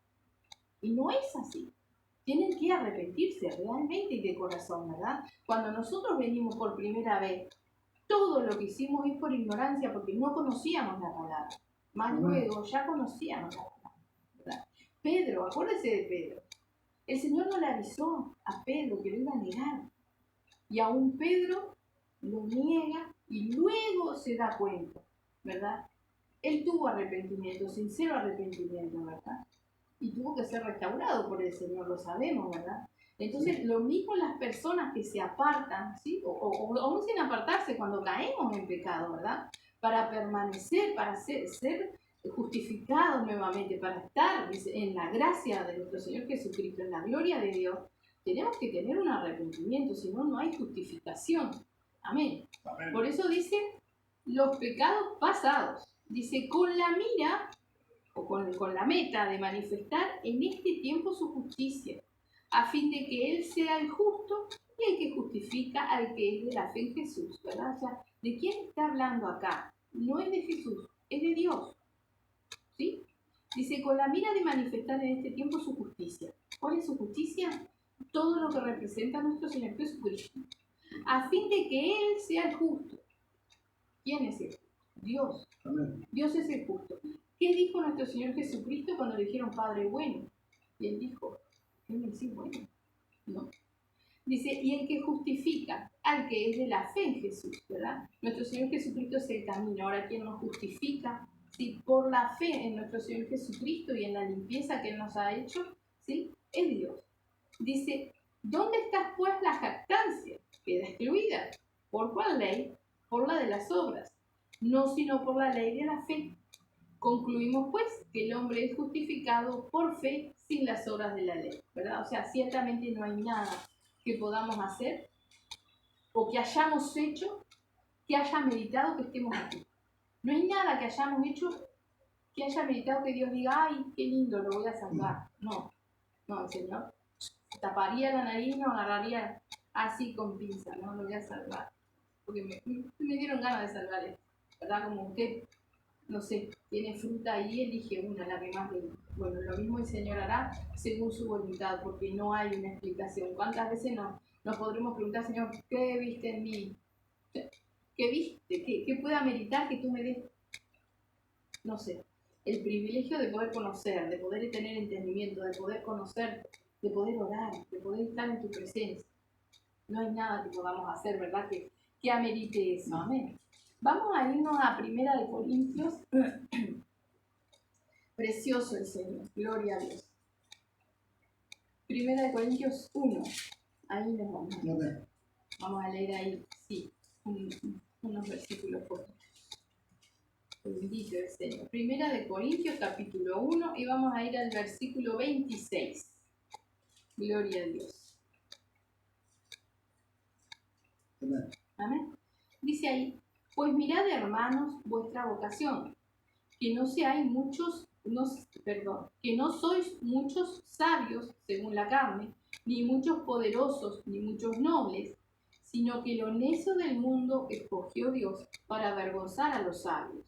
Y no es así. Tienen que arrepentirse realmente y de corazón, ¿verdad? Cuando nosotros venimos por primera vez, todo lo que hicimos es por ignorancia, porque no conocíamos la palabra. Más luego ya conocíamos la palabra, ¿verdad? Pedro, acuérdese de Pedro. El Señor no le avisó a Pedro que lo iba a negar. Y aún Pedro lo niega y luego se da cuenta, ¿verdad? Él tuvo arrepentimiento, sincero arrepentimiento, ¿verdad? Y tuvo que ser restaurado por el Señor, lo sabemos, ¿verdad? Entonces, lo mismo las personas que se apartan, ¿sí? O aún sin apartarse cuando caemos en pecado, ¿verdad? Para permanecer, para ser justificados nuevamente, para estar en la gracia de nuestro Señor Jesucristo, en la gloria de Dios, tenemos que tener un arrepentimiento, si no, no hay justificación. Amén. Amén. Por eso dice, los pecados pasados. Dice, con la mira o con la meta de manifestar en este tiempo su justicia, a fin de que Él sea el justo y el que justifica al que es de la fe en Jesús, ¿verdad? O sea, ¿de quién está hablando acá? No es de Jesús, es de Dios, ¿sí? Dice, con la mira de manifestar en este tiempo su justicia. ¿Cuál es su justicia? Todo lo que representa a nuestro Señor Jesucristo, a fin de que Él sea el justo. ¿Quién es Él? Dios. Amén. Dios es el justo. ¿Qué dijo nuestro Señor Jesucristo cuando le dijeron Padre bueno? Y Él dijo, ¿qué me decís bueno? No. Dice, y el que justifica al que es de la fe en Jesús, ¿verdad? Nuestro Señor Jesucristo es el camino. Ahora, ¿quién nos justifica? ¿Sí? Por la fe en nuestro Señor Jesucristo y en la limpieza que Él nos ha hecho, ¿sí? Es Dios. Dice, ¿dónde está pues la jactancia? Queda excluida. ¿Por cuál ley? Por la de las obras, no sino por la ley de la fe. Concluimos pues que el hombre es justificado por fe sin las obras de la ley, ¿verdad? O sea, ciertamente no hay nada que podamos hacer o que hayamos hecho que haya meditado que estemos aquí. No hay nada que hayamos hecho que haya meditado que Dios diga, ay, qué lindo, lo voy a salvar. No, no, el Señor taparía la nariz, no agarraría así con pinza, no lo voy a salvar. Porque me dieron ganas de salvar esto, ¿verdad? Como usted no sé, tiene fruta y elige una, la que más le gusta. Bueno, lo mismo el Señor hará según su voluntad, porque no hay una explicación. ¿Cuántas veces nos podremos preguntar, Señor, qué viste en mí? ¿Qué viste? ¿Qué pueda meritar que tú me des? No sé, el privilegio de poder conocer, de poder tener entendimiento, de poder conocer, de poder orar, de poder estar en tu presencia. No hay nada que podamos hacer, ¿verdad? Que amerite eso. Amén. Vamos a irnos a 1 Corintios. Precioso el Señor. Gloria a Dios. 1 Corintios 1. Ahí nos vamos. Vamos a leer ahí, sí, unos versículos cortos. Bendito el Señor. 1 Corintios capítulo 1 y vamos a ir al versículo 26. Gloria a Dios. Amén. Dice ahí, pues mirad, hermanos, vuestra vocación, que no sois muchos sabios según la carne, ni muchos poderosos, ni muchos nobles, sino que lo necio del mundo escogió Dios para avergonzar a los sabios,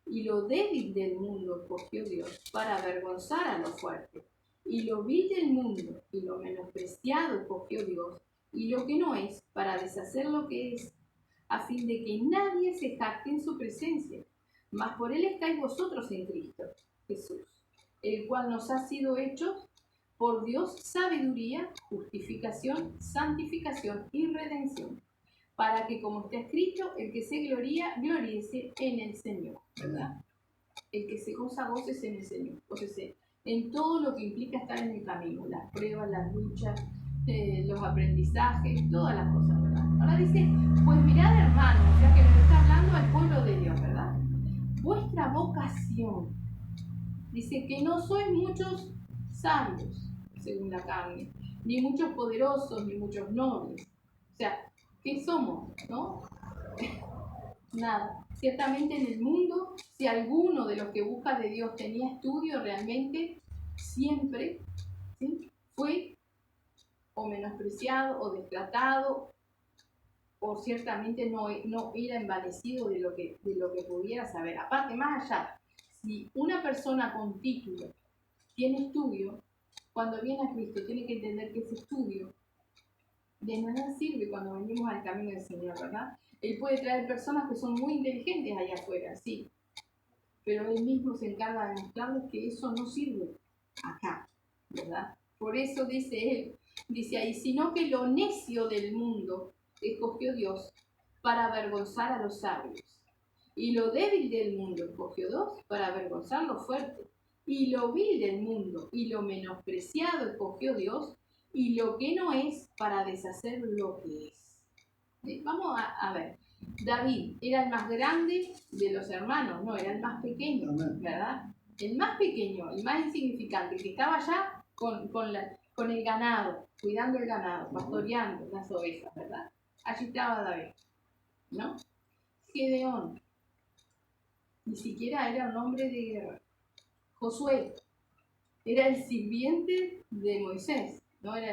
y lo débil del mundo escogió Dios para avergonzar a los fuertes, y lo vil del mundo y lo menospreciado escogió Dios, y lo que no es, para deshacer lo que es, a fin de que nadie se jacte en su presencia. Mas por él estáis vosotros en Cristo Jesús, el cual nos ha sido hecho por Dios sabiduría, justificación, santificación y redención, para que, como está escrito, el que se gloría, gloríese en el Señor, ¿verdad? El que se goza, gócese en el Señor, gócese en todo lo que implica estar en el camino, las pruebas, las luchas, los aprendizajes, todas las cosas, ¿verdad? Ahora dice, pues mirad, hermanos, ya que nos está hablando al pueblo de Dios, ¿verdad? Vuestra vocación, dice que no sois muchos sabios, según la carne, ni muchos poderosos, ni muchos nobles. O sea, ¿qué somos? ¿No? Nada. Ciertamente en el mundo, si alguno de los que busca de Dios tenía estudio realmente, siempre, ¿sí?, fue o menospreciado o destratado, o ciertamente no era envanecido de lo que pudiera saber. Aparte, más allá, si una persona con título tiene estudio, cuando viene a Cristo tiene que entender que ese estudio de nada sirve cuando venimos al camino del Señor, ¿verdad? Él puede traer personas que son muy inteligentes allá afuera, sí, pero Él mismo se encarga de mostrarles que eso no sirve acá, ¿verdad? Por eso dice Él, dice ahí, sino que lo necio del mundo escogió Dios para avergonzar a los sabios, y lo débil del mundo escogió Dios para avergonzar lo fuerte, y lo vil del mundo y lo menospreciado escogió Dios, y lo que no es para deshacer lo que es. Vamos a ver. David era el más grande de los hermanos, no, era el más pequeño, ¿verdad? El más pequeño, el más insignificante, que estaba allá con el ganado, cuidando el ganado, pastoreando las ovejas, ¿verdad? Allí estaba David, ¿no? Gedeón, ni siquiera era un hombre de guerra. Josué era el sirviente de Moisés, ¿no? Era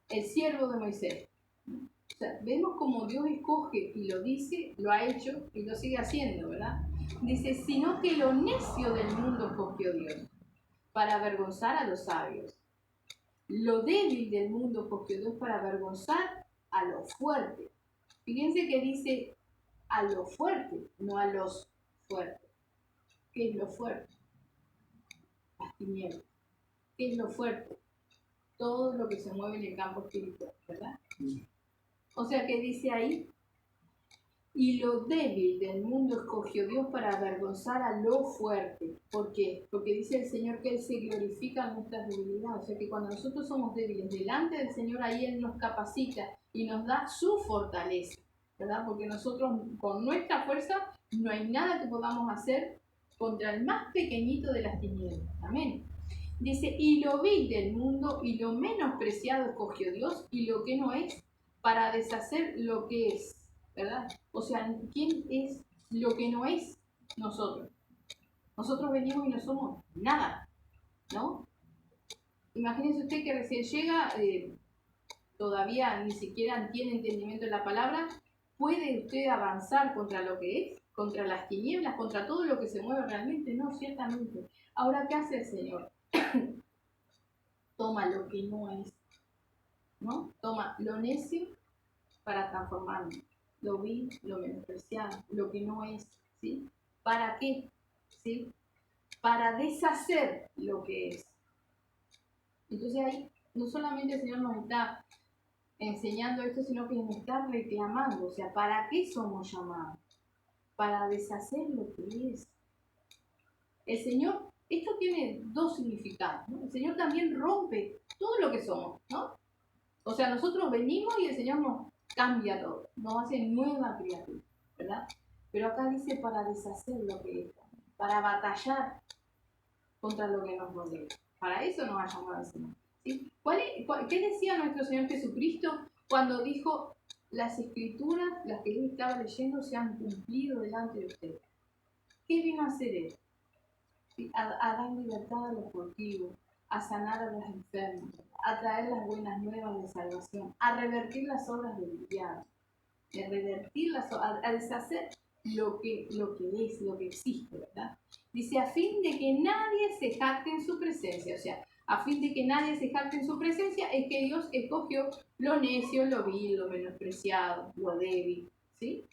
el siervo de Moisés. O sea, vemos como Dios escoge y lo dice, lo ha hecho y lo sigue haciendo, ¿verdad? Dice, sino que lo necio del mundo escogió Dios para avergonzar a los sabios. Lo débil del mundo escogió Dios para avergonzar a los fuertes. Fíjense que dice a los fuertes, no a los fuertes. ¿Qué es lo fuerte? Las tinieblas. ¿Qué es lo fuerte? Todo lo que se mueve en el campo espiritual, ¿verdad? O sea que dice ahí, y lo débil del mundo escogió Dios para avergonzar a lo fuerte. ¿Por qué? Porque dice el Señor que Él se glorifica en nuestras debilidades. O sea que cuando nosotros somos débiles delante del Señor, ahí Él nos capacita y nos da su fortaleza, ¿verdad? Porque nosotros con nuestra fuerza no hay nada que podamos hacer contra el más pequeñito de las tinieblas. Amén. Dice, y lo vil del mundo y lo menospreciado escogió Dios, y lo que no es, para deshacer lo que es, ¿verdad? O sea, ¿quién es lo que no es? Nosotros. Nosotros venimos y no somos nada, ¿no? Imagínese usted que recién llega, todavía ni siquiera tiene entendimiento de la palabra. ¿Puede usted avanzar contra lo que es? contra las tinieblas, contra todo lo que se mueve realmente, no, ciertamente. Ahora, ¿qué hace el Señor? Toma lo que no es, ¿no? Toma lo necio para transformarlo, lo vil, lo menospreciado, lo que no es, ¿sí? ¿Para qué? ¿Sí? Para deshacer lo que es. Entonces ahí no solamente el Señor nos está enseñando esto, sino que nos está reclamando, o sea, ¿para qué somos llamados? Para deshacer lo que es. El Señor, esto tiene dos significados, ¿no? El Señor también rompe todo lo que somos, ¿no? O sea, nosotros venimos y el Señor nos cambia todo, nos hace nueva criatura, ¿verdad? Pero acá dice para deshacer lo que es, para batallar contra lo que nos rodea. Para eso nos ha llamado el Señor, ¿sí? ¿Qué decía nuestro Señor Jesucristo cuando dijo, las escrituras, las que él estaba leyendo, se han cumplido delante de ustedes? ¿Qué vino a hacer él? ¿Sí? A dar libertad a los cautivos, a sanar a los enfermos, a traer las buenas nuevas de salvación, a revertir las obras del diablo, a deshacer lo que es, lo que existe, ¿verdad? Dice, a fin de que nadie se jacte en su presencia, o sea, a fin de que nadie se jacte en su presencia, es que Dios escogió lo necio, lo vil, lo menospreciado, lo débil, ¿sí?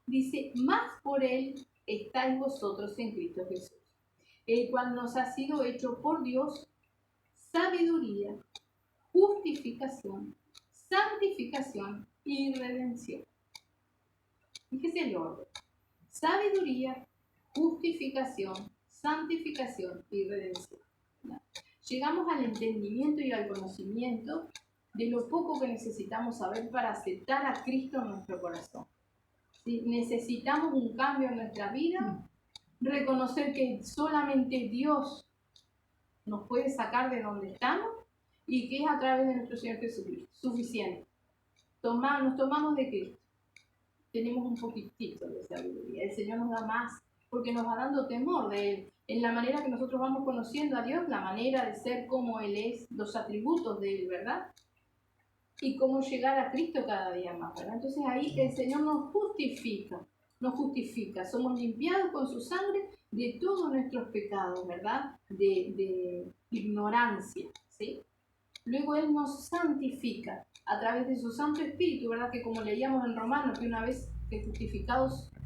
Dice, más por él estáis vosotros en Cristo Jesús, el cual nos ha sido hecho por Dios sabiduría, justificación, santificación y redención. Fíjese el orden. Sabiduría, justificación, santificación y redención. Llegamos al entendimiento y al conocimiento de lo poco que necesitamos saber para aceptar a Cristo en nuestro corazón. Si necesitamos un cambio en nuestra vida, reconocer que solamente Dios nos puede sacar de donde estamos y que es a través de nuestro Señor Jesucristo suficiente. Nos tomamos de Cristo. Tenemos un poquitito de sabiduría. El Señor nos da más porque nos va dando temor de Él. En la manera que nosotros vamos conociendo a Dios, la manera de ser como Él es, los atributos de Él, ¿verdad? Y cómo llegar a Cristo cada día más, ¿verdad? Entonces ahí el Señor nos justifica. Somos limpiados con su sangre de todos nuestros pecados, ¿verdad? De ignorancia, ¿sí? Luego Él nos santifica a través de su Santo Espíritu, ¿verdad? Que como leíamos en Romanos, que una vez que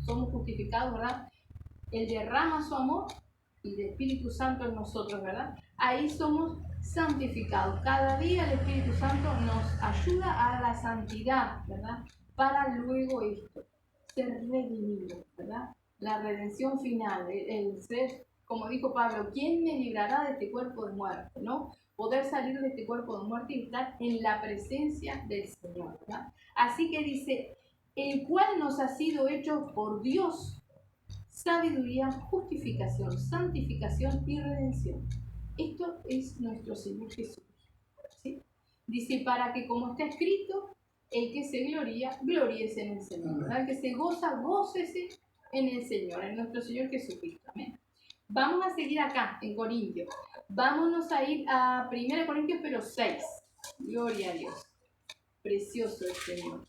somos justificados, ¿verdad? Él derrama su amor y el Espíritu Santo en nosotros, ¿verdad? Ahí somos santificados. Cada día el Espíritu Santo nos ayuda a la santidad, ¿verdad? Para luego esto, ser redimidos, ¿verdad? La redención final, el ser, como dijo Pablo, ¿quién me librará de este cuerpo de muerte, ¿no? Poder salir de este cuerpo de muerte y estar en la presencia del Señor, ¿verdad? Así que dice, el cual nos ha sido hecho por Dios sabiduría, justificación, santificación y redención. Esto es nuestro Señor Jesús, ¿sí? Dice, para que como está escrito, el que se gloría, gloríese en el Señor, ¿verdad? El que se goza, gócese en el Señor, en nuestro Señor Jesucristo. Amén. Vamos a seguir acá, en Corintios. Vámonos a ir a 1 Corintios, pero 6. Gloria a Dios. Precioso el Señor.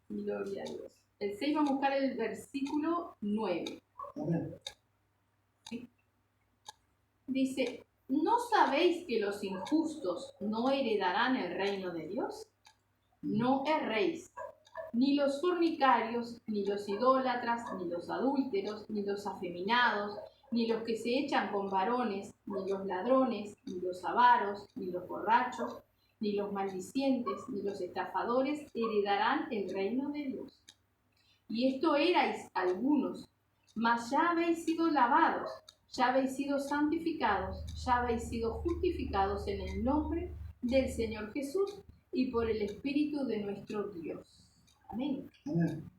Gloria a Dios. El 6 va a buscar el versículo 9. Amén. ¿Sí? Dice, ¿no sabéis que los injustos no heredarán el reino de Dios? No erréis, ni los fornicarios, ni los idólatras, ni los adúlteros, ni los afeminados, ni los que se echan con varones, ni los ladrones, ni los avaros, ni los borrachos, ni los maldicientes, ni los estafadores heredarán el reino de Dios. Y esto erais algunos, mas ya habéis sido lavados, ya habéis sido santificados, ya habéis sido justificados en el nombre del Señor Jesús y por el Espíritu de nuestro Dios. Amén. Amén.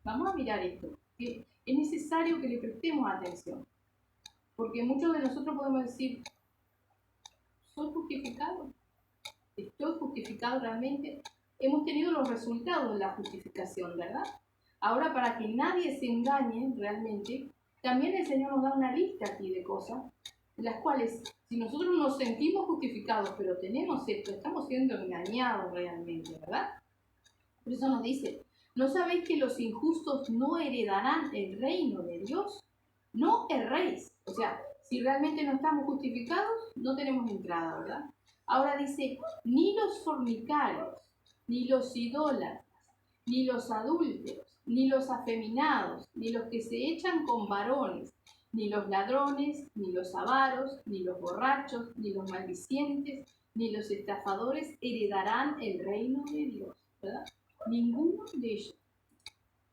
Vamos a mirar esto, que es necesario que le prestemos atención, porque muchos de nosotros podemos decir, ¿soy justificado? ¿Estoy justificado realmente? Hemos tenido los resultados de la justificación, ¿verdad? Ahora, para que nadie se engañe realmente, también el Señor nos da una lista aquí de cosas, las cuales, si nosotros nos sentimos justificados, pero tenemos esto, estamos siendo engañados realmente, ¿verdad? Por eso nos dice, ¿no sabéis que los injustos no heredarán el reino de Dios? No erréis. O sea, si realmente no estamos justificados, no tenemos entrada, ¿verdad? Ahora dice, ni los fornicarios, ni los idólatras, ni los adúlteros, ni los afeminados, ni los que se echan con varones, ni los ladrones, ni los avaros, ni los borrachos, ni los maldicientes, ni los estafadores heredarán el reino de Dios, ¿verdad? Ninguno de ellos.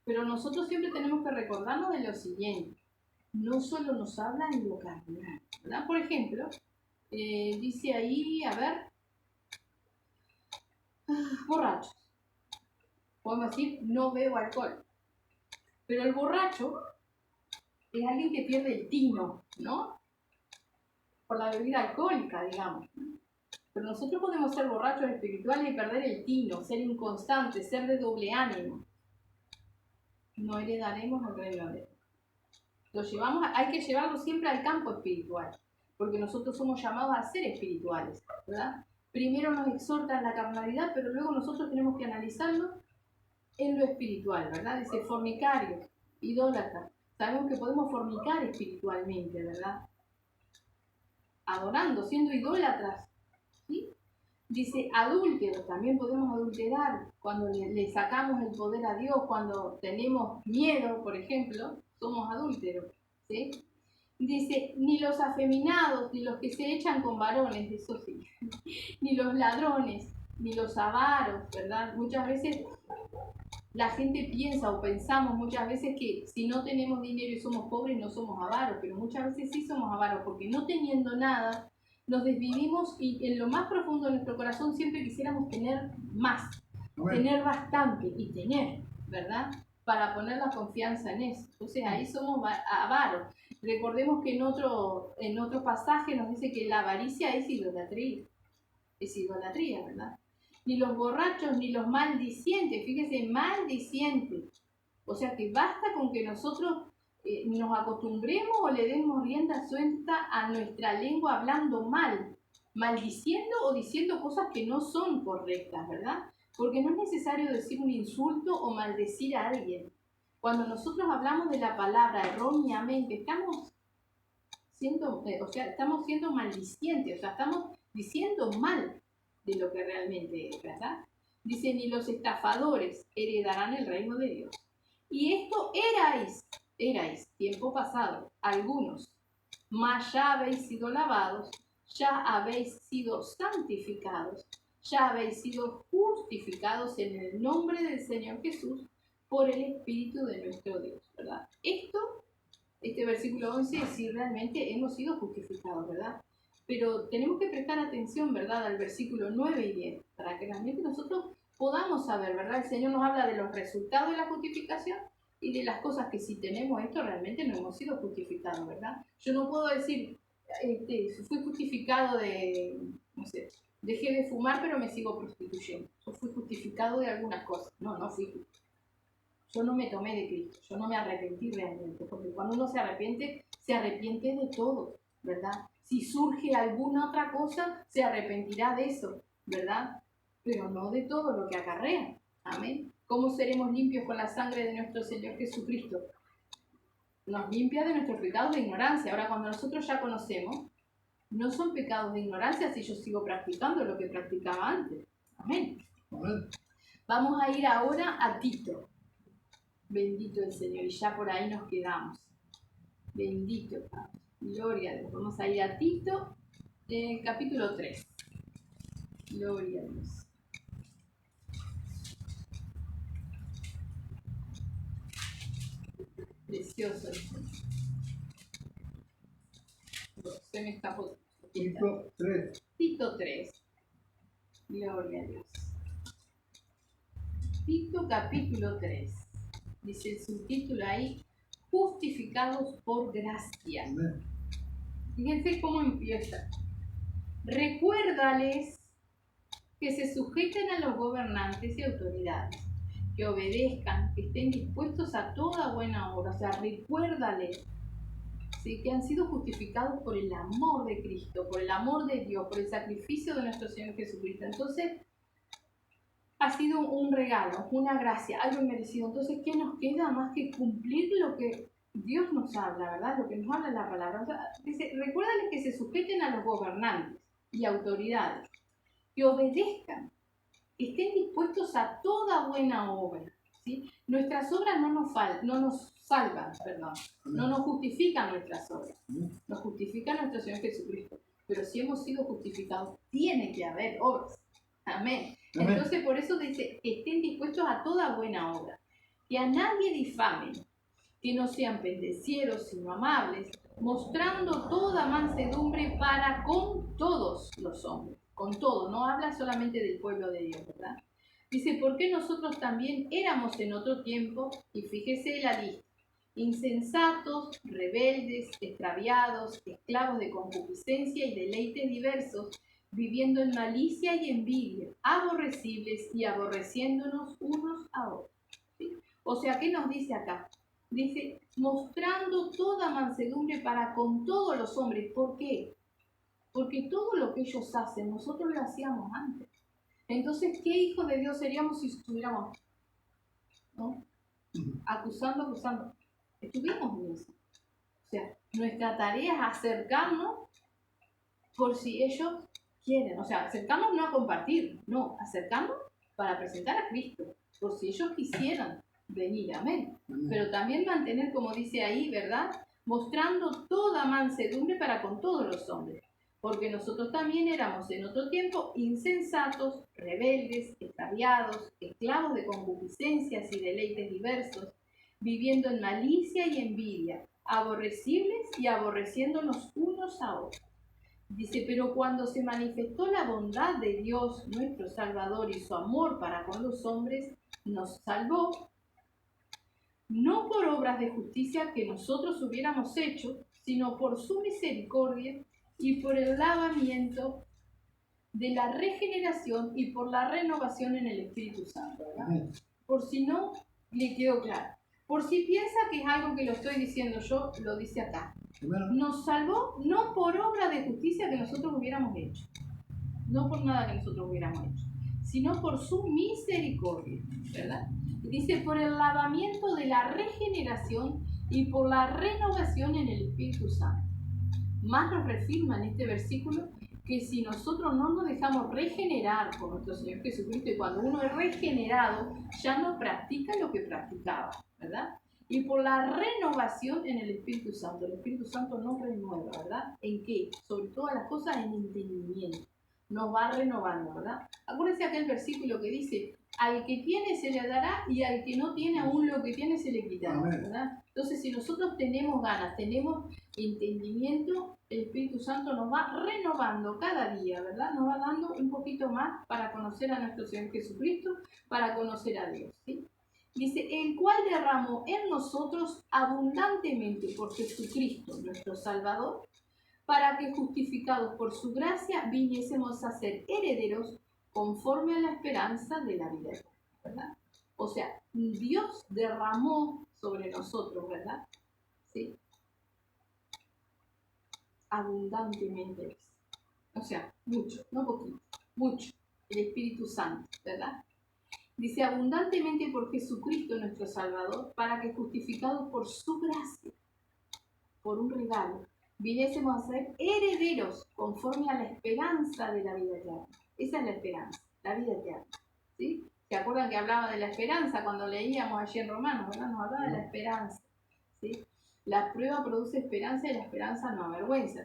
Pero nosotros siempre tenemos que recordarnos de lo siguiente. No solo nos habla en lo carnal, ¿verdad? Por ejemplo, dice ahí, a ver, borrachos. Podemos decir, no bebo alcohol. Pero el borracho es alguien que pierde el tino, ¿no? Por la bebida alcohólica, digamos. Pero nosotros podemos ser borrachos espirituales y perder el tino, ser inconstantes, ser de doble ánimo. No heredaremos el reino de Dios. Hay que llevarlo siempre al campo espiritual, porque nosotros somos llamados a ser espirituales, ¿verdad? Primero nos exhorta en la carnalidad, pero luego nosotros tenemos que analizarlo en lo espiritual, ¿verdad? Dice fornicario, idólatra. Sabemos que podemos fornicar espiritualmente, ¿verdad? Adorando, siendo idólatras, ¿sí? Dice adúlteros, también podemos adulterar cuando le sacamos el poder a Dios, cuando tenemos miedo, por ejemplo, somos adúlteros, ¿sí? Dice, ni los afeminados, ni los que se echan con varones, eso sí, ni los ladrones, ni los avaros, ¿verdad? Muchas veces la gente piensa o pensamos muchas veces que si no tenemos dinero y somos pobres no somos avaros, pero muchas veces sí somos avaros, porque no teniendo nada, nos desvivimos y en lo más profundo de nuestro corazón siempre quisiéramos tener más, tener bastante y tener, ¿verdad? Para poner la confianza en eso. Entonces ahí somos avaros. Recordemos que en otro pasaje nos dice que la avaricia es idolatría, ¿verdad? Ni los borrachos, ni los maldicientes, fíjese, maldicientes. O sea que basta con que nosotros nos acostumbremos o le demos rienda suelta a nuestra lengua hablando mal, maldiciendo o diciendo cosas que no son correctas, ¿verdad? Porque no es necesario decir un insulto o maldecir a alguien. Cuando nosotros hablamos de la palabra erróneamente, estamos siendo maldicientes, o sea, estamos diciendo mal de lo que realmente es, ¿verdad? Dice, ni los estafadores heredarán el reino de Dios. Y esto erais, tiempo pasado, algunos, mas ya habéis sido lavados, ya habéis sido santificados, ya habéis sido justificados en el nombre del Señor Jesús por el Espíritu de nuestro Dios, ¿verdad? Este versículo 11 es si realmente hemos sido justificados, ¿verdad? Pero tenemos que prestar atención, ¿verdad?, al versículo 9 y 10, para que realmente nosotros podamos saber, ¿verdad? El Señor nos habla de los resultados de la justificación y de las cosas que si tenemos esto realmente no hemos sido justificados, ¿verdad? Yo no puedo decir, fui justificado no sé, dejé de fumar pero me sigo prostituyendo. Yo fui justificado de algunas cosas. No fui justificado. Yo no me tomé de Cristo, yo no me arrepentí realmente, porque cuando uno se arrepiente de todo, ¿verdad? Si surge alguna otra cosa, se arrepentirá de eso, ¿verdad? Pero no de todo lo que acarrea. Amén. ¿Cómo seremos limpios con la sangre de nuestro Señor Jesucristo? Nos limpia de nuestros pecados de ignorancia. Ahora, cuando nosotros ya conocemos, no son pecados de ignorancia si yo sigo practicando lo que practicaba antes. Amén. Vamos a ir ahora a Tito. Bendito el Señor, y ya por ahí nos quedamos. Bendito Padre. Gloria a Dios. Vamos a ir a Tito, capítulo 3. Gloria a Dios. Precioso el Señor. Se me escapó. Tito 3. Tito 3. Gloria a Dios. Tito capítulo 3. Dice el subtítulo ahí, justificados por gracia. Amén. Fíjense cómo empieza. Recuérdales que se sujeten a los gobernantes y autoridades, que obedezcan, que estén dispuestos a toda buena obra. O sea, recuérdales, ¿sí?, que han sido justificados por el amor de Cristo, por el amor de Dios, por el sacrificio de nuestro Señor Jesucristo. Entonces, ha sido un regalo, una gracia, algo merecido. Entonces, ¿qué nos queda más que cumplir lo que Dios nos habla, ¿verdad? Lo que nos habla la palabra. O sea, dice, recuérdales que se sujeten a los gobernantes y autoridades, que obedezcan, que estén dispuestos a toda buena obra. ¿Sí? Nuestras obras no nos salvan, perdón, no nos justifican nuestras obras, nos justifica nuestro Señor Jesucristo. Pero si hemos sido justificados, tiene que haber obras. Amén. Amén. Entonces, por eso dice que estén dispuestos a toda buena obra, que a nadie difamen, que no sean pendecieros, sino amables, mostrando toda mansedumbre para con todos los hombres. Con todo, no habla solamente del pueblo de Dios, ¿verdad? Dice, porque nosotros también éramos en otro tiempo, y fíjese la lista, insensatos, rebeldes, extraviados, esclavos de concupiscencia y deleites diversos, viviendo en malicia y envidia, aborrecibles y aborreciéndonos unos a otros. ¿Sí? O sea, ¿qué nos dice acá? Dice, mostrando toda mansedumbre para con todos los hombres. ¿Por qué? Porque todo lo que ellos hacen, nosotros lo hacíamos antes. Entonces, ¿qué hijos de Dios seríamos si estuviéramos, ¿no? acusando? Estuvimos en eso. O sea, nuestra tarea es acercarnos por si ellos quieren. O sea, acercarnos no a compartir, no, acercarnos para presentar a Cristo, por si ellos quisieran venir, amén. Pero también mantener, como dice ahí, ¿verdad? Mostrando toda mansedumbre para con todos los hombres. Porque nosotros también éramos en otro tiempo insensatos, rebeldes, extraviados, esclavos de concupiscencias y deleites diversos, viviendo en malicia y envidia, aborrecibles y aborreciéndonos unos a otros. Dice, pero cuando se manifestó la bondad de Dios, nuestro Salvador, y su amor para con los hombres, nos salvó, no por obras de justicia que nosotros hubiéramos hecho, sino por su misericordia y por el lavamiento de la regeneración y por la renovación en el Espíritu Santo, ¿verdad? Por si no le quedó claro. Por si piensa que es algo que lo estoy diciendo yo, lo dice acá. Nos salvó no por obra de justicia que nosotros hubiéramos hecho, no por nada que nosotros hubiéramos hecho, sino por su misericordia, ¿verdad? Dice, por el lavamiento de la regeneración y por la renovación en el Espíritu Santo. Más nos reafirma en este versículo que si nosotros no nos dejamos regenerar por nuestro Señor Jesucristo, y cuando uno es regenerado, ya no practica lo que practicaba, ¿verdad? Y por la renovación en el Espíritu Santo. El Espíritu Santo nos renueva, ¿verdad? ¿En qué? Sobre todas las cosas, en entendimiento. Nos va renovando, ¿verdad? Acuérdense aquel versículo que dice, al que tiene se le dará y al que no tiene aún lo que tiene se le quitará, ¿verdad? Entonces, si nosotros tenemos ganas, tenemos entendimiento, el Espíritu Santo nos va renovando cada día, ¿verdad? Nos va dando un poquito más para conocer a nuestro Señor Jesucristo, para conocer a Dios, ¿sí? Dice, el cual derramó en nosotros abundantemente por Jesucristo, nuestro Salvador, para que justificados por su gracia viniésemos a ser herederos conforme a la esperanza de la vida eterna, ¿verdad? O sea, Dios derramó sobre nosotros, ¿verdad? ¿Sí? Abundantemente. O sea, mucho, no poquito, mucho. El Espíritu Santo, ¿verdad? Dice, abundantemente por Jesucristo nuestro Salvador, para que justificados por su gracia, por un regalo, viniésemos a ser herederos conforme a la esperanza de la vida eterna. Esa es la esperanza, la vida eterna. ¿Sí? ¿Se acuerdan que hablaba de la esperanza cuando leíamos allí en Romanos, ¿verdad? Nos hablaba de la esperanza. ¿Sí? La prueba produce esperanza y la esperanza no avergüenza.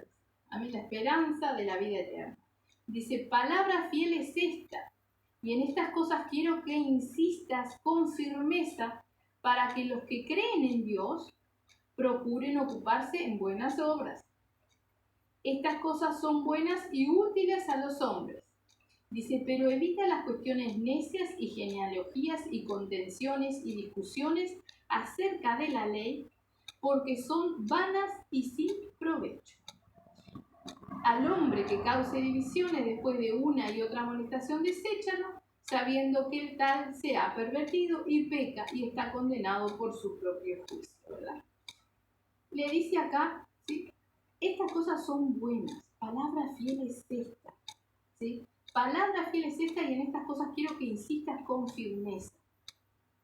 A mí la esperanza de la vida eterna. Dice, palabra fiel es esta, y en estas cosas quiero que insistas con firmeza para que los que creen en Dios procuren ocuparse en buenas obras. Estas cosas son buenas y útiles a los hombres. Dice, pero evita las cuestiones necias y genealogías y contenciones y discusiones acerca de la ley, porque son vanas y sin provecho. Al hombre que cause divisiones después de una y otra amonestación, deséchalo, sabiendo que el tal se ha pervertido y peca y está condenado por su propio juicio, ¿verdad? Le dice acá, ¿sí? Estas cosas son buenas, palabra fiel es esta, ¿sí? Palabra fiel es esta, y en estas cosas quiero que insistas con firmeza.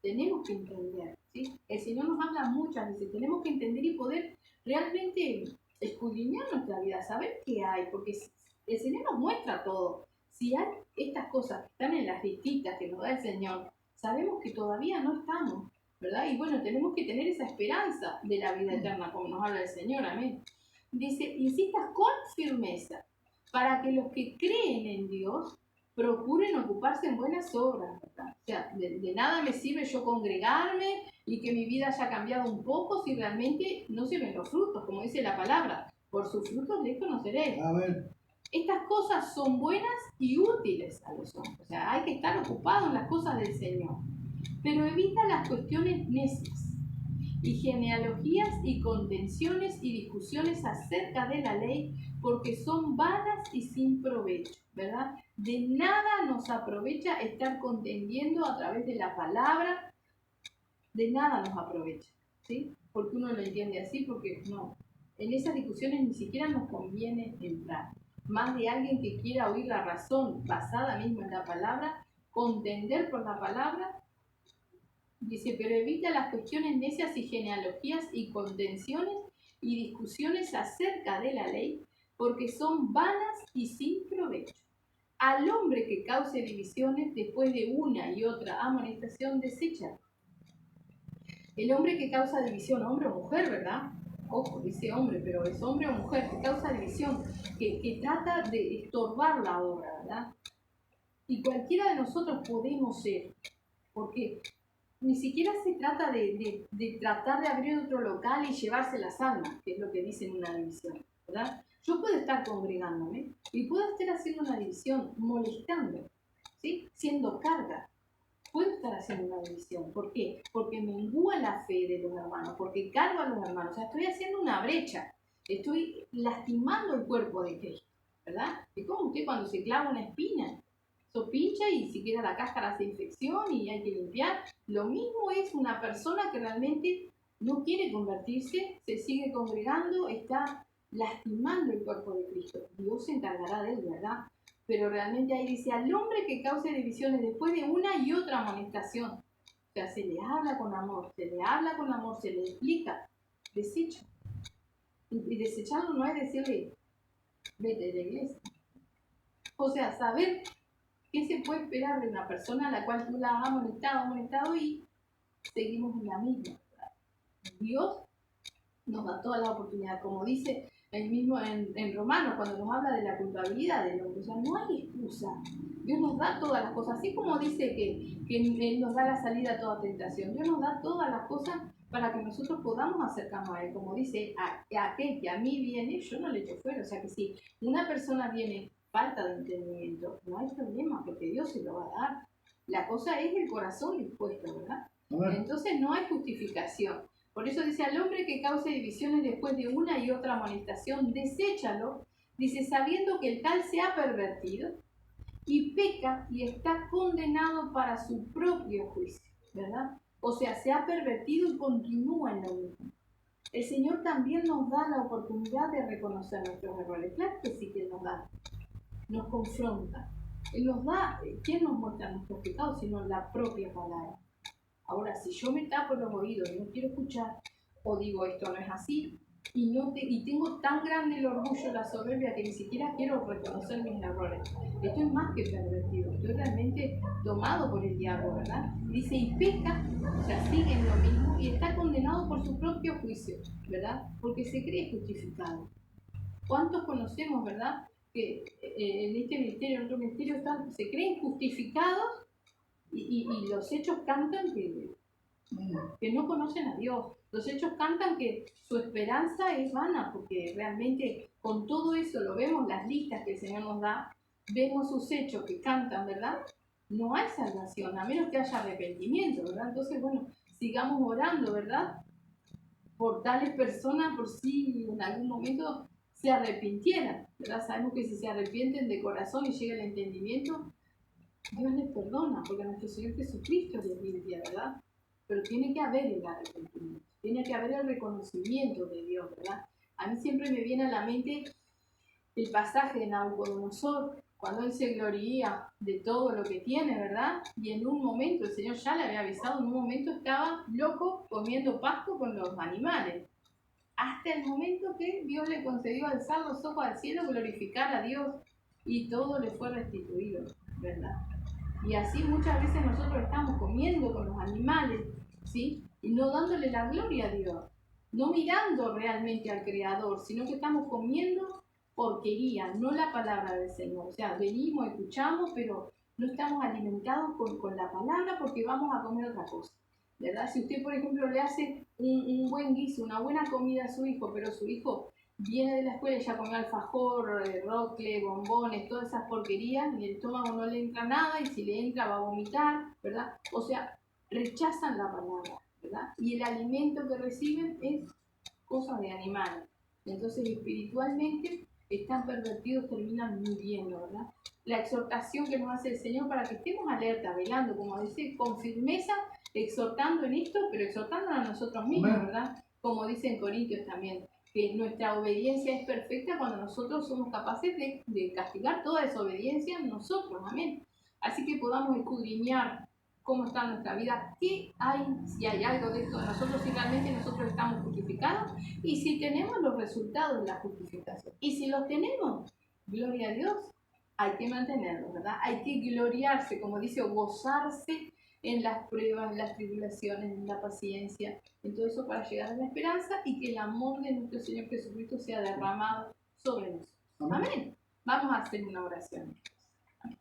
Tenemos que entender, ¿sí? El Señor nos habla muchas veces, tenemos que entender y poder realmente escudriñar nuestra vida, saber qué hay, porque el Señor nos muestra todo. Si hay estas cosas que están en las listitas que nos da el Señor, sabemos que todavía no estamos, ¿verdad? Y bueno, tenemos que tener esa esperanza de la vida eterna, como nos habla el Señor, amén. Dice, insistas con firmeza, para que los que creen en Dios procuren ocuparse en buenas obras, ¿verdad? O sea, de nada me sirve yo congregarme y que mi vida haya cambiado un poco si realmente no se ven los frutos, como dice la palabra. Por sus frutos les conoceréis. Amén. Estas cosas son buenas y útiles a los hombres. O sea, hay que estar ocupado en las cosas del Señor. Pero evita las cuestiones necias y genealogías y contenciones y discusiones acerca de la ley, porque son vanas y sin provecho, ¿verdad? De nada nos aprovecha estar contendiendo a través de la palabra, de nada nos aprovecha, ¿sí? Porque uno lo entiende así, porque no, en esas discusiones ni siquiera nos conviene entrar. Más de alguien que quiera oír la razón basada mismo en la palabra, contender por la palabra. Dice, pero evita las cuestiones necias y genealogías y contenciones y discusiones acerca de la ley, porque son vanas y sin provecho. Al hombre que cause divisiones después de una y otra amonestación, desecha. El hombre que causa división, hombre o mujer, ¿verdad? Ojo, dice hombre, pero es hombre o mujer que causa división, que trata de estorbar la obra, ¿verdad? Y cualquiera de nosotros podemos ser, porque ni siquiera se trata de tratar de abrir otro local y llevarse las almas, que es lo que dice en una división, ¿verdad? Yo puedo estar congregándome y puedo estar haciendo una división, molestando, ¿sí? Siendo carga. Puedo estar haciendo una división. ¿Por qué? Porque mengúa la fe de los hermanos, porque cargo a los hermanos. O sea, estoy haciendo una brecha, estoy lastimando el cuerpo de Cristo, ¿verdad? Es como usted cuando se clava una espina. Eso pincha y si queda la cáscara hace infección y hay que limpiar. Lo mismo es una persona que realmente no quiere convertirse, se sigue congregando, está lastimando el cuerpo de Cristo. Dios se encargará de él, ¿verdad? Pero realmente ahí dice, al hombre que cause divisiones después de una y otra amonestación. O sea, se le habla con amor, se le habla con amor, se le explica, desecha. Y desecharlo no es decirle, vete de la iglesia. O sea, saber ¿qué se puede esperar de una persona a la cual tú la has amonestado y seguimos en la misma? Dios nos da toda la oportunidad, como dice el mismo en Romanos, cuando nos habla de la culpabilidad del hombre. O sea, no hay excusa. Dios nos da todas las cosas, así como dice que Él nos da la salida a toda tentación. Dios nos da todas las cosas para que nosotros podamos acercarnos a Él. Como dice, a aquel que a mí viene, yo no le echo fuera. O sea que si una persona viene falta de entendimiento, no hay problema, porque Dios se lo va a dar. La cosa es el corazón dispuesto, ¿verdad? Entonces no hay justificación. Por eso dice, al hombre que cause divisiones después de una y otra amonestación, deséchalo, dice, sabiendo que el tal se ha pervertido y peca y está condenado para su propio juicio, ¿verdad? O sea, se ha pervertido y continúa en lo mismo. El Señor también nos da la oportunidad de reconocer nuestros errores. Claro que sí que nos da. Nos confronta. Él nos da, ¿quién nos muestra nuestros pecados? Sino la propia palabra. Ahora, si yo me tapo los oídos y no quiero escuchar, o digo esto no es así, y tengo tan grande el orgullo, la soberbia, que ni siquiera quiero reconocer mis errores, estoy más que pervertido, estoy realmente tomado por el diablo, ¿verdad? Dice, y peca, o sea, sigue en lo mismo, y está condenado por su propio juicio, ¿verdad? Porque se cree justificado. ¿Cuántos conocemos, verdad? Que en este ministerio, en otro ministerio, se creen justificados y los hechos cantan que no conocen a Dios. Los hechos cantan que su esperanza es vana, porque realmente con todo eso lo vemos, las listas que el Señor nos da, vemos sus hechos que cantan, ¿verdad? No hay salvación, a menos que haya arrepentimiento, ¿verdad? Entonces, bueno, sigamos orando, ¿verdad? Por tales personas, por si en algún momento se arrepintieran, ¿verdad? Sabemos que si se arrepienten de corazón y llega el entendimiento, Dios les perdona, porque nuestro Señor Jesucristo les limpia, ¿verdad? Pero tiene que haber el arrepentimiento, tiene que haber el reconocimiento de Dios, ¿verdad? A mí siempre me viene a la mente el pasaje de Nabucodonosor, cuando él se gloría de todo lo que tiene, ¿verdad? Y en un momento, el Señor ya le había avisado, en un momento estaba loco comiendo pasto con los animales. Hasta el momento que Dios le concedió alzar los ojos al cielo, glorificar a Dios, y todo le fue restituido, ¿verdad? Y así muchas veces nosotros estamos comiendo con los animales, ¿sí? Y no dándole la gloria a Dios, no mirando realmente al Creador, sino que estamos comiendo porquería, no la palabra del Señor. O sea, venimos, escuchamos, pero no estamos alimentados con la palabra porque vamos a comer otra cosa, ¿verdad? Si usted, por ejemplo, le hace un buen guiso, una buena comida a su hijo, pero su hijo viene de la escuela y ya comió alfajor, rocle, bombones, todas esas porquerías, y el estómago no le entra nada, y si le entra va a vomitar, ¿verdad? O sea, rechazan la palabra, ¿verdad? Y el alimento que reciben es cosas de animales. Entonces, espiritualmente están pervertidos, terminan muriendo, ¿verdad? La exhortación que nos hace el Señor para que estemos alerta, velando, como dice, con firmeza, exhortando en esto, pero exhortándonos a nosotros mismos, ¿verdad? Como dice en Corintios también, que nuestra obediencia es perfecta cuando nosotros somos capaces de castigar toda desobediencia en nosotros, amén. Así que podamos escudriñar cómo está nuestra vida, qué hay, si hay algo de esto de nosotros, si realmente nosotros estamos justificados y si tenemos los resultados de la justificación. Y si los tenemos, gloria a Dios, hay que mantenerlos, ¿verdad? Hay que gloriarse, como dice, o gozarse en las pruebas, en las tribulaciones, en la paciencia, en todo eso para llegar a la esperanza y que el amor de nuestro Señor Jesucristo sea derramado sobre nosotros. Amén. Vamos a hacer una oración. Amén.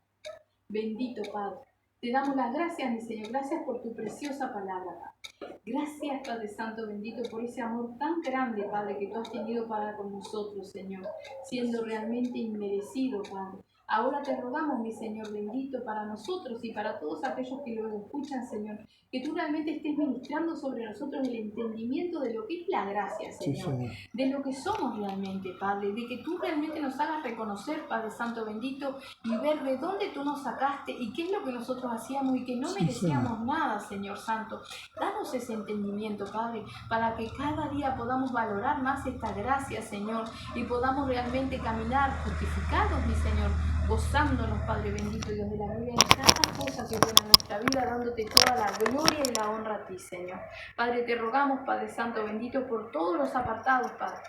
Bendito Padre, te damos las gracias, mi Señor. Gracias por tu preciosa palabra, Padre. Gracias, Padre Santo bendito, por ese amor tan grande, Padre, que tú has tenido para con nosotros, Señor, siendo realmente inmerecido, Padre. Ahora te rogamos, mi Señor bendito, para nosotros y para todos aquellos que lo escuchan, Señor, que tú realmente estés ministrando sobre nosotros el entendimiento de lo que es la gracia, Señor, de lo que somos realmente, Padre, de que tú realmente nos hagas reconocer, Padre Santo bendito, y ver de dónde tú nos sacaste y qué es lo que nosotros hacíamos y que no merecíamos nada, Señor Santo. Danos ese entendimiento, Padre, para que cada día podamos valorar más esta gracia, Señor, y podamos realmente caminar justificados, mi Señor, gozándonos, Padre bendito, Dios de la gloria, en cada cosa que viene a nuestra vida, dándote toda la gloria y la honra a ti, Señor. Padre, te rogamos, Padre Santo bendito, por todos los apartados, Padre.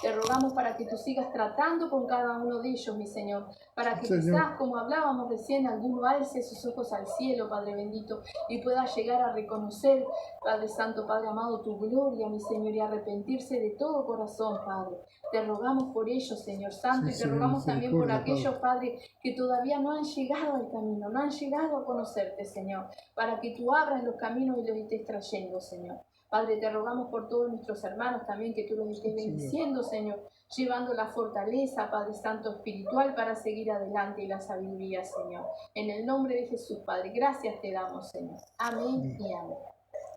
Te rogamos para que tú sigas tratando con cada uno de ellos, mi Señor, para que quizás, como hablábamos recién, alguno alce sus ojos al cielo, Padre bendito, y pueda llegar a reconocer, Padre Santo, Padre amado, tu gloria, mi Señor, y arrepentirse de todo corazón, Padre. Te rogamos por ellos, Señor Santo, y te rogamos también por aquellos, Padre, que todavía no han llegado al camino, no han llegado a conocerte, Señor, para que tú abras los caminos y los estés trayendo, Señor. Padre, te rogamos por todos nuestros hermanos también, que tú los estés bendiciendo, Señor, llevando la fortaleza, Padre Santo, espiritual para seguir adelante y la sabiduría, Señor. En el nombre de Jesús, Padre, gracias te damos, Señor. Amén y amén.